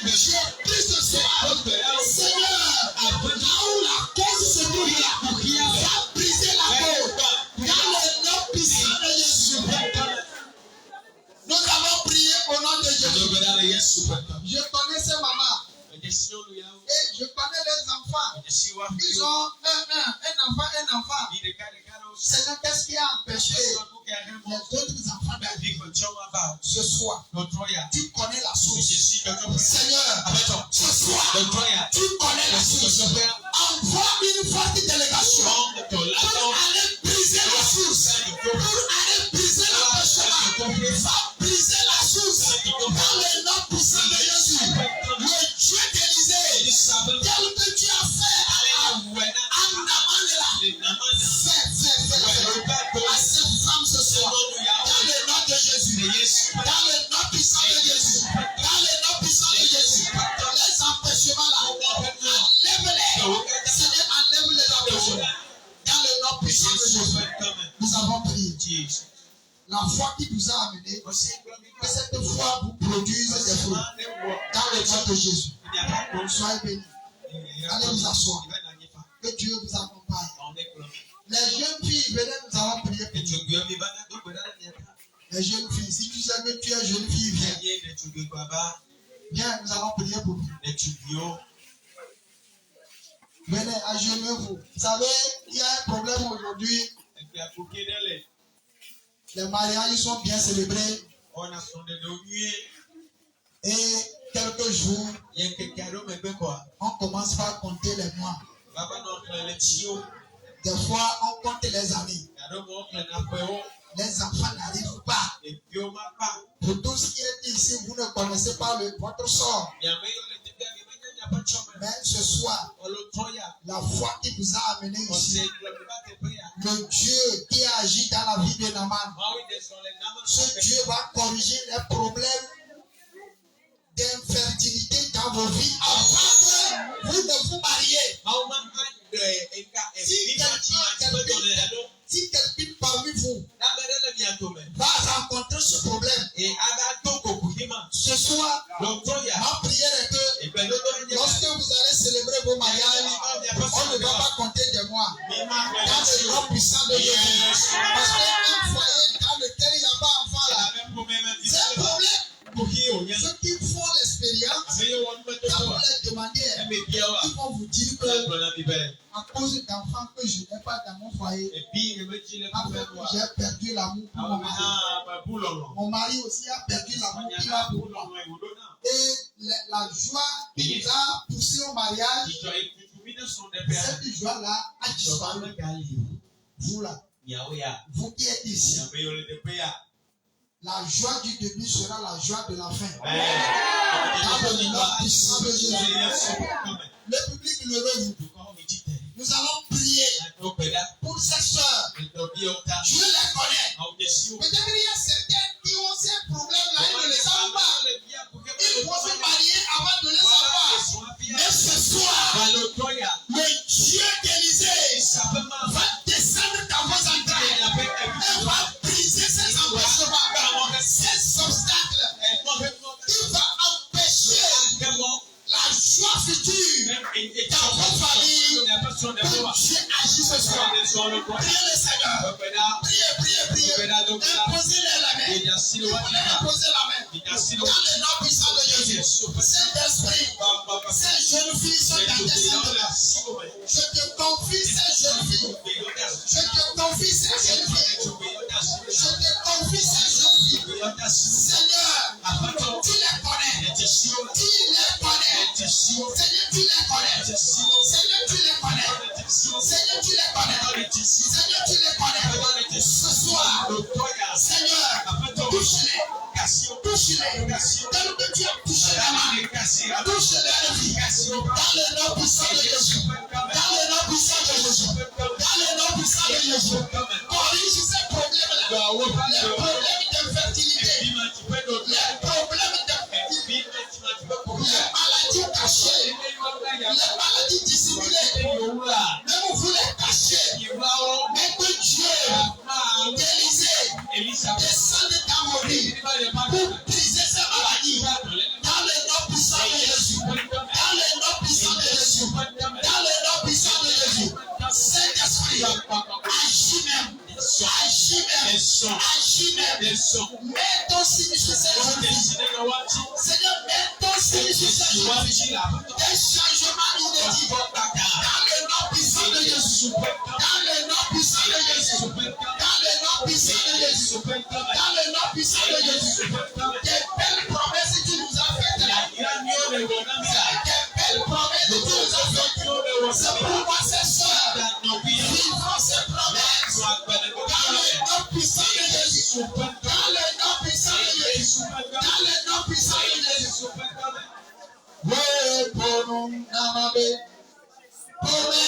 Je prie ce soir. Seigneur, là où la cause se trouve là, va briser la porte. Dans le nom puissant de Jésus. Nous avons prié au nom de Jésus. Je connais ces mamans. Et je connais les enfants. Ils ont un enfant. Seigneur, qu'est-ce qui a empêché les autres enfants d'arriver ce soir? Tu connais la source. Seigneur, ce soir, tu connais la source. Envoie une forte délégation pour aller briser la source. Pour aller briser l'empêchement. Va briser la source. Dans le nom puissant de Jésus. Le Dieu d'Élysée, tel que tu as fait à Naaman La foi qui vous a amené, que cette foi vous produise des fruits. Dans le nom de Jésus. Soyez bénis. Allez vous asseoir. Que Dieu vous accompagne. Les jeunes filles, venez, nous allons prier pour vous. Les jeunes filles, si tu sais que tu es jeune fille, viens. Viens, nous allons prier pour vous. Venez, agenouillez-vous. Vous savez, il y a un problème aujourd'hui. Les mariages sont bien célébrés. Et quelques jours, on commence par compter les mois. Des fois, on compte les années. Les enfants n'arrivent pas. Pour tout ce qui est ici, vous ne connaissez pas votre sort. Mais ce soir, la foi qui vous a amené ici, le Dieu qui a agi dans la vie de Naaman, ce Dieu va corriger les problèmes d'infertilité dans vos vies avant que vous ne vous mariez. Si quelqu'un parmi vous va rencontrer ce problème, ce soir, ma prière est que lorsque vous allez célébrer vos mariages, on ne va pas compter des mois. Dans le nom puissant de Jésus. Parce qu'un foyer dans lequel il n'y a pas d'enfant là, c'est un problème. Ceux qui font l'expérience, quand vous les demandez, ils vont vous dire que à cause d'enfants que je n'ai pas dans mon foyer, j'ai perdu l'amour pour mon mari. Mon mari aussi a perdu l'amour qu'il a pour moi. Et la joie qui nous a poussé au mariage, cette joie-là a disparu. Vous là, vous qui êtes ici, la joie du début sera la joie de la fin. Dans le nom puissant de Jésus. Le public, levez-vous. Nous allons prier pour ces soeurs. Dieu les connaît. Peut-être il y a certains qui ont ces problèmes-là, ils ne les savent pas. Ils vont se marier avant de les savoir. Mais ce soir, le Dieu d'Élisée va descendre dans vos entrailles et va briser ces empêchements, ces obstacles. Il va empêcher la joie future dans vos familles. Pour Dieu agit ce soir. Priez le Seigneur. Priez. Imposez-les la main. Vous voulez imposer la main. Dans le nom puissant de Jésus. Saint-Esprit, ces jeunes filles sont dans tes mains. Je te confie ces jeunes filles. Je te confie ces jeunes filles. Je te confie ces jeunes filles. Seigneur, tu les connais. Tu les connais. Seigneur, tu les connais. Seigneur, tu les connais. Seigneur, tu les connais. Seigneur, tu les connais. Ce soir, Seigneur, touche-les. Touche-les. Tel que tu as touché la main. Touche-les de vie. Dans le nom puissant de Jésus. Dans le nom puissant de Jésus. Dans le nom puissant de Jésus. Corrige ces problèmes-là. Les problèmes d'infertilité. Les problèmes d'infertilité. Les maladies cachées. Les maladies dissimulées. Même vous les cachez. Mais que Dieu, d'Élisée, descende dans vos vies pour briser ces maladies. Dans le nom puissant de Jésus. Dans le nom puissant de Jésus. Dans le nom puissant de Jésus. Saint-Esprit, agis même. Agis même. Agis même. Mets ton signe sur cette journée. Seigneur, mets ton signe sur cette journée. Des changements inédits. Dans le nom puissant de Jésus. Dans le nom puissant de Jésus. Dans le nom puissant de Jésus. Dans le nom puissant de Jésus. Des belles promesses que tu nous as faites là. Des belles promesses que tu nous as faites. C'est pourquoi ces soeurs vivront ces promesses. Dans le nom puissant de Jésus. Dans le nom puissant de Jésus. Dans le nom puissant de Jésus. Oui, pour nous, Namabe. Pour nous,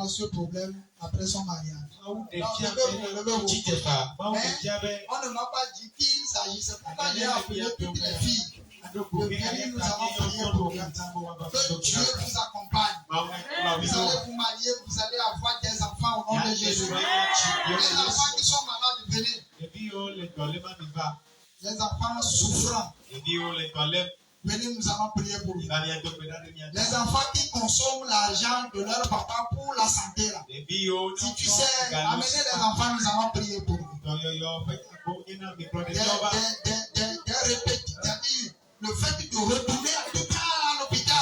Ce problème après son mariage. On ne m'a pas dit qu'il s'agissait pas de appeler toutes les filles. Nous avons prié pour que Dieu vous accompagne. Vous allez vous marier, vous allez avoir des enfants au nom de Jésus. Les enfants qui sont malades, venez. Les enfants souffrants. Venez, nous allons prier pour vous. Les enfants qui consomment l'argent de leur papa pour la santé. Là. Si tu sais amener les enfants, nous allons prier pour vous. Le fait de retourner tout le temps à l'hôpital.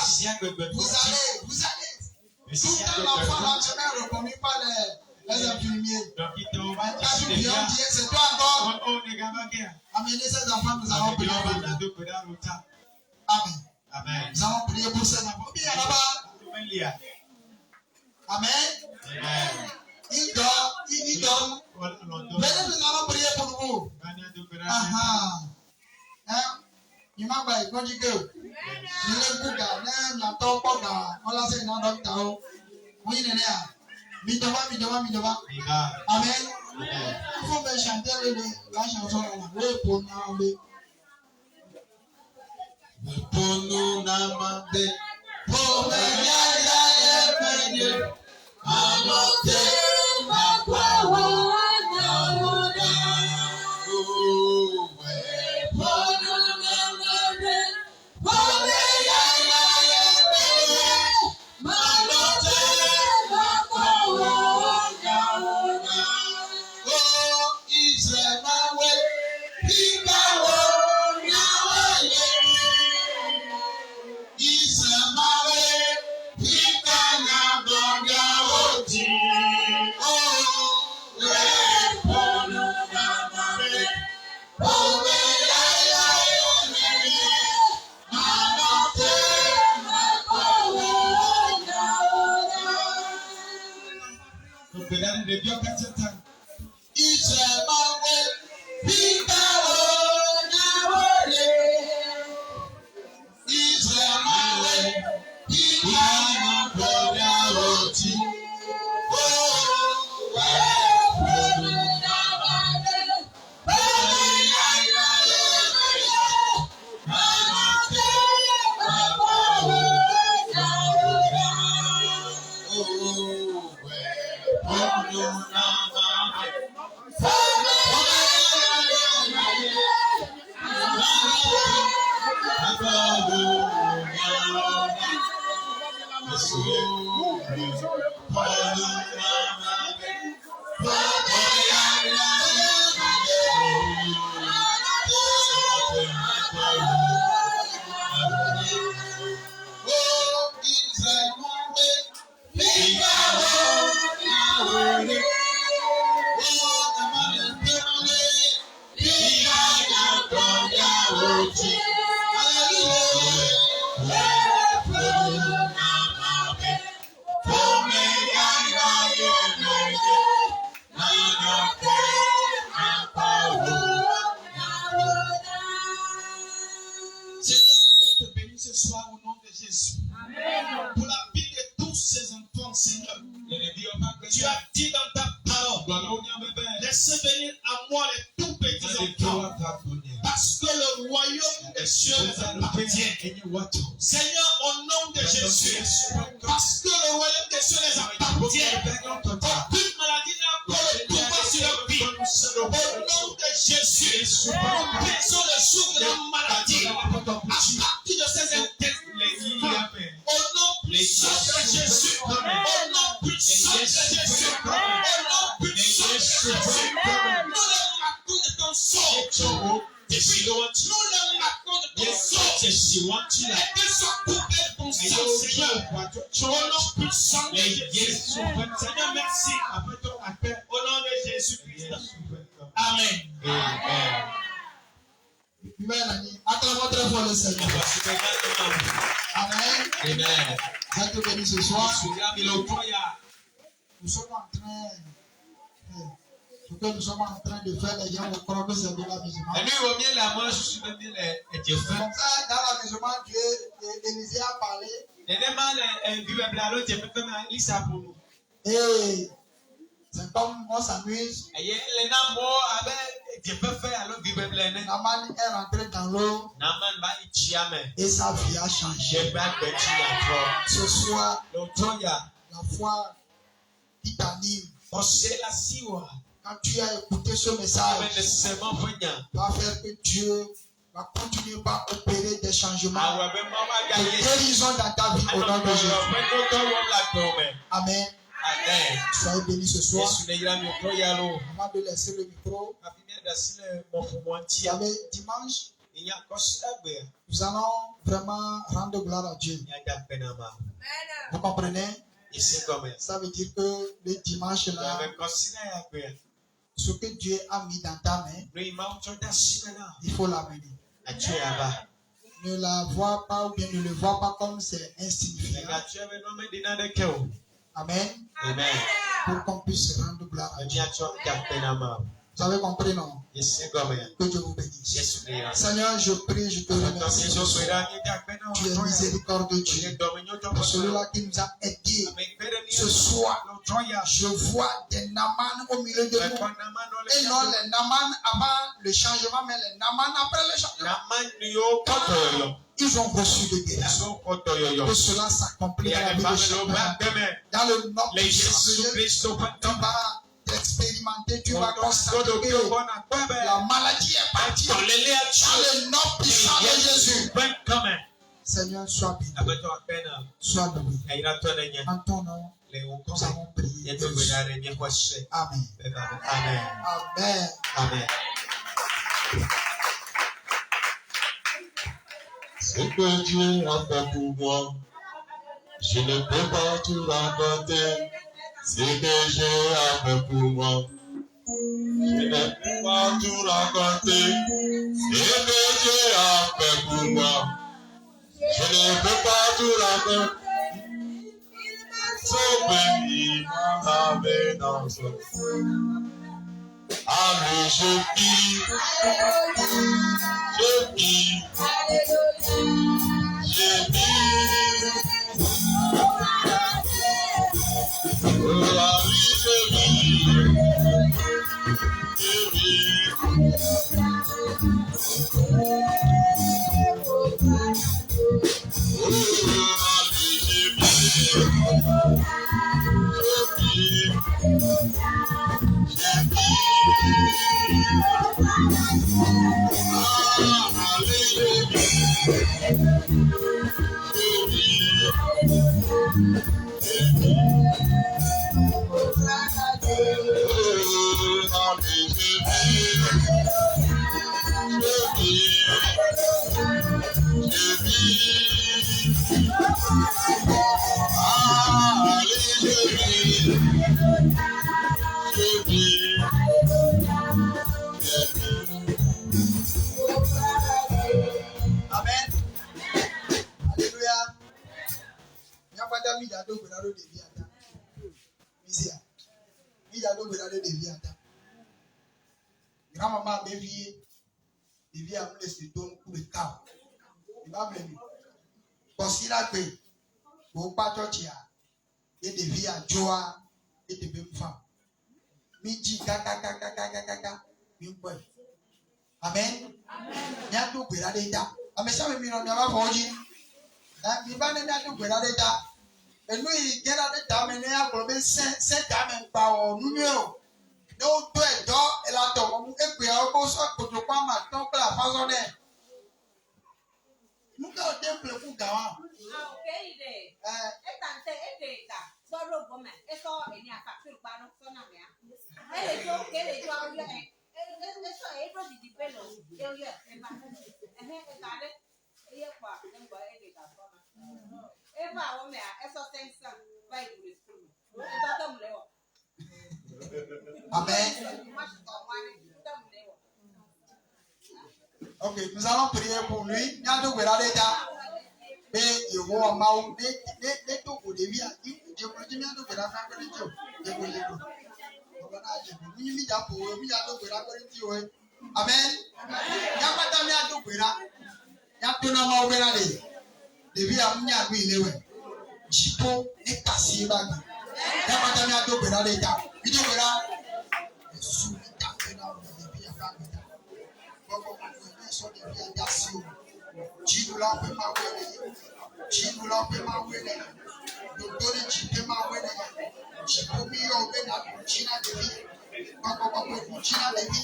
Vous allez. Tout le temps, l'enfant là n'est reconnu par les infirmiers. C'est toi encore. Amenez ces enfants, nous allons prier pour vous. Amen. Nous allons prier pour ces enfants. Bien là-bas. Amen. Il dort. Venez, nous allons prier pour vous. Il m'a dit que je l'ai bouga, je n'ai pas on l'a fait dans le docteur. Oui, il est là. Midova. Amen. Il faut me chanter la chanson là. Pour nous. Ponu namade, pomenya menye, amote makwawo nawoda. Ponu namade, pomenya menye, amote makwawo nawoda. Oh Israel mawe, Ibawo nawoye. De Dieu que c'est un.
bâti dans ta parole. Laissez venir à moi les tout petits enfants. Parce que le royaume des cieux les appartient. Seigneur, au nom de Jésus, parce que le royaume des cieux les appartient, aucune maladie n'a encore le pouvoir sur leur vie. Au nom de Jésus, nous brisons le joug de la maladie à partir de ces intestins. Au nom puissant de Jésus, au nom puissant de Jésus, au nom puissant de Jésus, nous leur marquons de ton sort. Nous leur marquons de ton sort. Et qu'ils soient coupés de ton sang, Seigneur. Au nom puissant de Jésus. Seigneur, merci. Au nom de Jésus-Christ. Amen.
Amen. Acclamons très fort le Seigneur. Amen.
Amen.
Vous êtes bénis ce soir. Nous sommes en train. Ce que nous sommes en train de faire, les gens vont croire que c'est de l'amusement. Comme ça, dans l'amusement, Dieu, Élisée a parlé. Et c'est comme on s'amuse. Naman est rentré dans l'eau et sa vie a changé. Ce soir, la foi qui t'anime. Quand tu as écouté ce message, va faire que Dieu va continuer à opérer des changements, des guérisons dans ta vie au nom de Jésus. Amen. Soyez bénis ce soir. Avant de laisser le micro, dimanche, nous allons vraiment rendre gloire à Dieu. Vous comprenez? Ça veut dire que le dimanche là, ce que Dieu a mis dans ta main, il faut l'amener. Ne la vois pas ou bien ne le vois pas comme c'est insignifiant. Amen. Pour qu'on puisse rendre gloire à Dieu. Vous avez compris, non? Que Dieu vous bénisse. Seigneur, je prie, je te remercie. Tu es miséricordieux, Dieu. Pour celui-là qui nous a aidés ce soir, je vois des Naman au milieu de nous. Et non les Naman avant le changement, mais les Naman après le changement. Ils ont reçu de guérison. Que cela s'accomplit dans la vie de chacun. Dans le nom de Jésus, expérimenter, tu vas constater que la maladie est partie dans le nom puissant de Jésus. Seigneur, sois béni. Sois béni. En ton nom, nous avons prié. Amen.
Amen.
Amen.
Amen.
Ce que Dieu a fait pour moi, je ne peux pas tout raconter. Ce que Dieu a fait pour moi, je ne peux pas tout raconter. Ce que Dieu a fait pour moi, je ne peux pas tout raconter. Sauvé, il m'a lavé dans son feu. Allez, je prie, je prie, je prie. Oh, la vie, je vis, je vis. Oh, allez, je vis, je vis.
Grand-maman a bévié, il vient à laisser le don pour le cas. Il va venir. Parce qu'il a fait, au patotia, et des vies à Joa, et de même femme. Midi, kaka, amen. Nyatu kwera deta. Amesha mimi no nyama foji. Bibane nyatu kwera deta. Enu yi gera deta me ne akrobe se dame pa o nunyo. No to edo elato mo egbe o so koto pa ma ton kla faso ne. Nuka o temple ku gawa.
Okay ide. Etante edeta. So ro gome. Eso eni afakir pa no so na me. Ele so kele jo yo e. Eso e ro di pelo. Yo yo e ba. Ekade. Iye kwa ngba edeta so na. Eva o me eso sensa by the school. Eso tam lewo.
Amen. Ok, nous allons prier pour lui. Nyatu kwera deta. Be yewo mawu ne to ko de bia je ko jimi ado kwera fa kwere jo. Je ko je ko. Obana je ko mi ja po mi ja do kwera kwere ti o. Amen. Ya pata mi ado kwera. Ya to na mawu kwera de. De bia mi nya gbe ilewe. Jipo ne kasi ba gbe. Ya pata mi ado kwera de ta. Ido kwera. Yesu ni ta kwera o de bia fa gbe ta. Gbogbo ko ni so de bia ja si o. Jibu la pe ma wele. Jibu la pe ma wele. Docteur jipe ma wele. Jibu mi yo be na China de bi. Bako ko China de bi.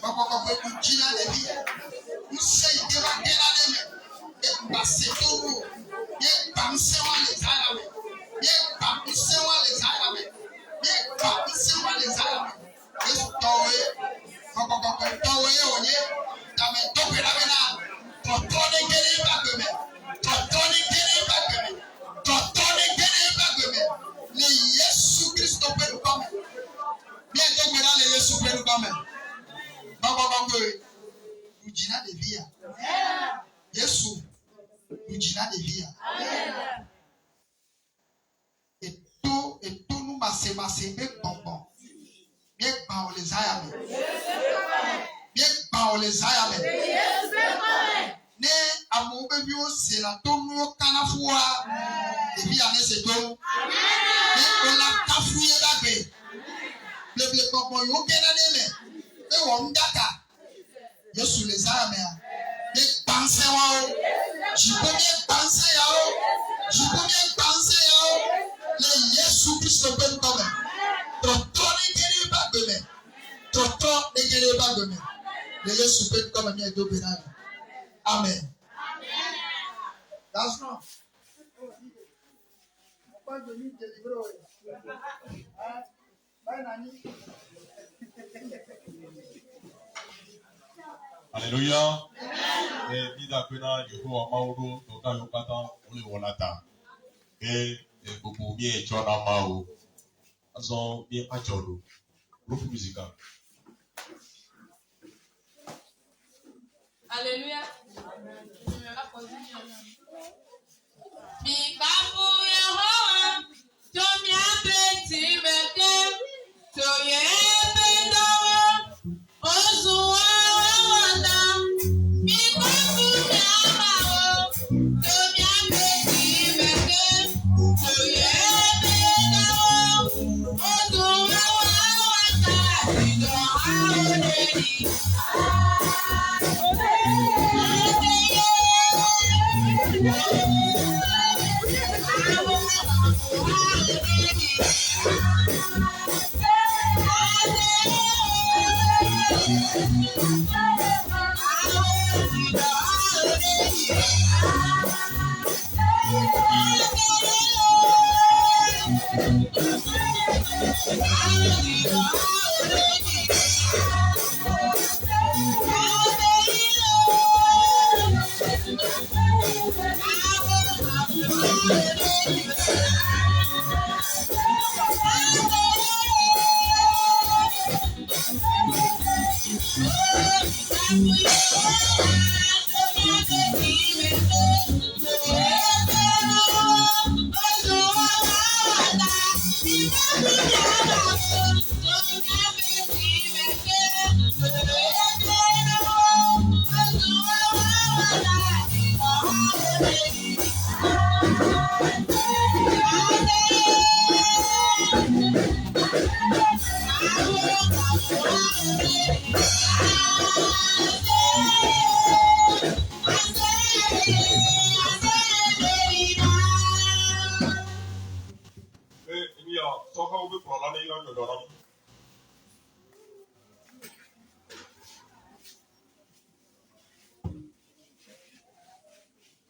Bako ko China de bi. Use ide wa gela de me. E passe todo. Ye pamse wa le zara me. Ye pamse wa le zara me. Ye pamse wa le zara me. Yesu towe. Bako ko towe onye. Dame tope la bena. Totoni gere bagome. Totoni gere bagome. Totoni gere bagome. Le Yesu Christo pe nous comme. Bien que nous le Yesu pe nous comme. Baba ujina de via. Yesu ujina de via. Et tout nous masse be bonbon. Bien pa on les a yame. Bien pa on les a yame. Ne amu bebi o se la to nu kanafua ebi ane se to ne o la kafuye da be bleble popo yo kena de me e wo ndaka Yesu le za me a ne panse wa o jipo ne panse ya o jipo ne panse ya o le Yesu Christo pe ko me toto ne kere ba be me toto ne kere ba be me le Yesu pe ko me mi e do be na. Amen. That's not.
Alléluia. Et dis à Pena, Yehova Mauro, Toka Yokata, Oli Wolata. Et beaucoup bien, John Amao. Azon bien Ajolo. Groupe musical.
Alléluia. Bikafu Yehowa, tomi apeti beke, toye pendo, ozuwa wanda. Bikafu Yehowa, tomi apeti beke, toye pendo, ozuwa wanda. Ido haoneni.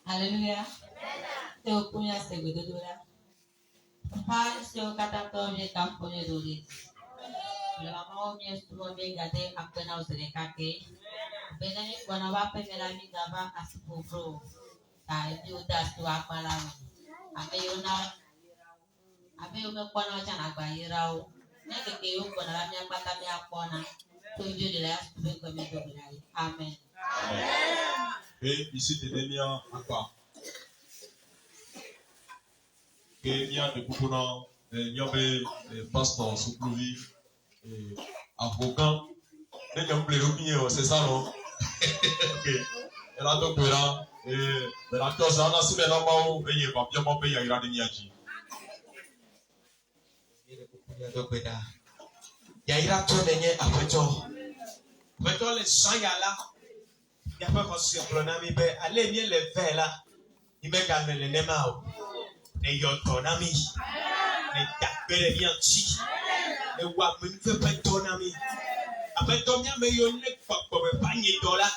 Alléluia. C'est au premier second de douleur. Pas sur le 14 et 15 douleurs. Le maman vient souvent bien garder à peine aux élecats. Benani bwana wape melami gava asipofro. Ta ebi uta stu akwala. Abe umekuwa na wacha na gbayirao. Neke ke yuko na lamia pata mi akona. Tunjo de la sube kwa medo bilai. Amen.
Et ici, tu es bien à quoi? Et bien de Poupouna, il y avait pasteur Souklouvi, avocat. Il y a un peu c'est ça, non? Ok. Et là, donc, là, et la chose, on a si bien là-bas, et il va bien m'appeler, il y a des niachi.
Yaira to nenye apeto. Apeto le sanyala. Ya pe kosi pronami be ale mi le vela. Ibe ga le nema o. Ne yo tonami. Ne takbere mi anchi. Ne wa mi fe pe tonami. Apeto mi me yo ne pokpo be panye dola.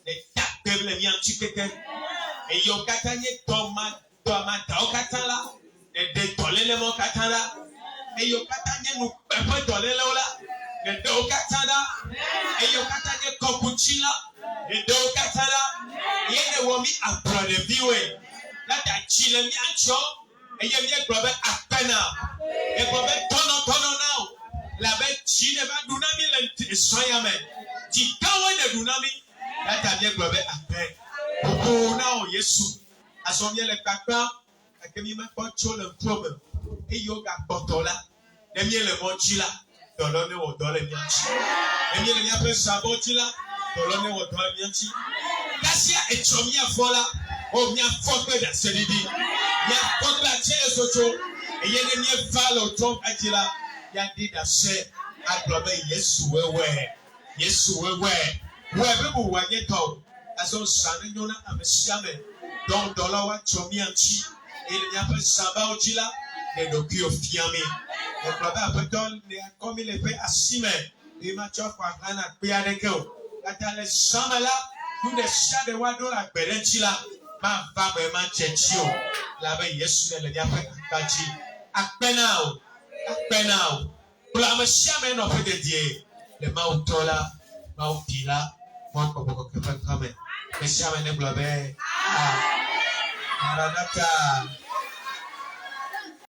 Ne takbere mi anchi keke. E yo katanye toma ta o katala. Ne de tolele mo katala. Eyo katanye nu pepe dolele ola. Ne de o katala. Eyo katanye kokuchila. Ne de o katala. Yene womi aprode viwe. Lata chile mi ancho. Eye mi ekrobe apena. Ekrobe tono now. La be chile ba dunami le soyame. Tikawe ne dunami. Lata mi ekrobe apen. Popo now Yesu. Asomye le kakpa. Akemi me pocho le problem. Eyo ga botola. Emiye le mochila. Dolone wo dole mianchi. Emiye le miape sabochila. Dolone wo dole mianchi. Kasia echomia fola. O mia fokwe da sedidi. Mia fokwe a chele socho. Eye ne mie falo tom achila. Ya di da se. Aglobe Yesu wewe. Yesu wewe. Wewe bu wanye to. Aso sane nyona amesiame. Don dola wa chomianchi. Ele miape sabochila. Ne dokio fiame. Le problème apetol ne comme il est fait à Simon. Il m'a choqué par un piadeko. Quand les samala, tous les chats de wado la berentila. Ma femme est manchechio. La veille Yesu ne l'a fait kachi. Akpenao. Pour la machine non fait de Dieu. Le mautola, mautila, moi comme que fait comme. Le chien ne blabé. Maranatha.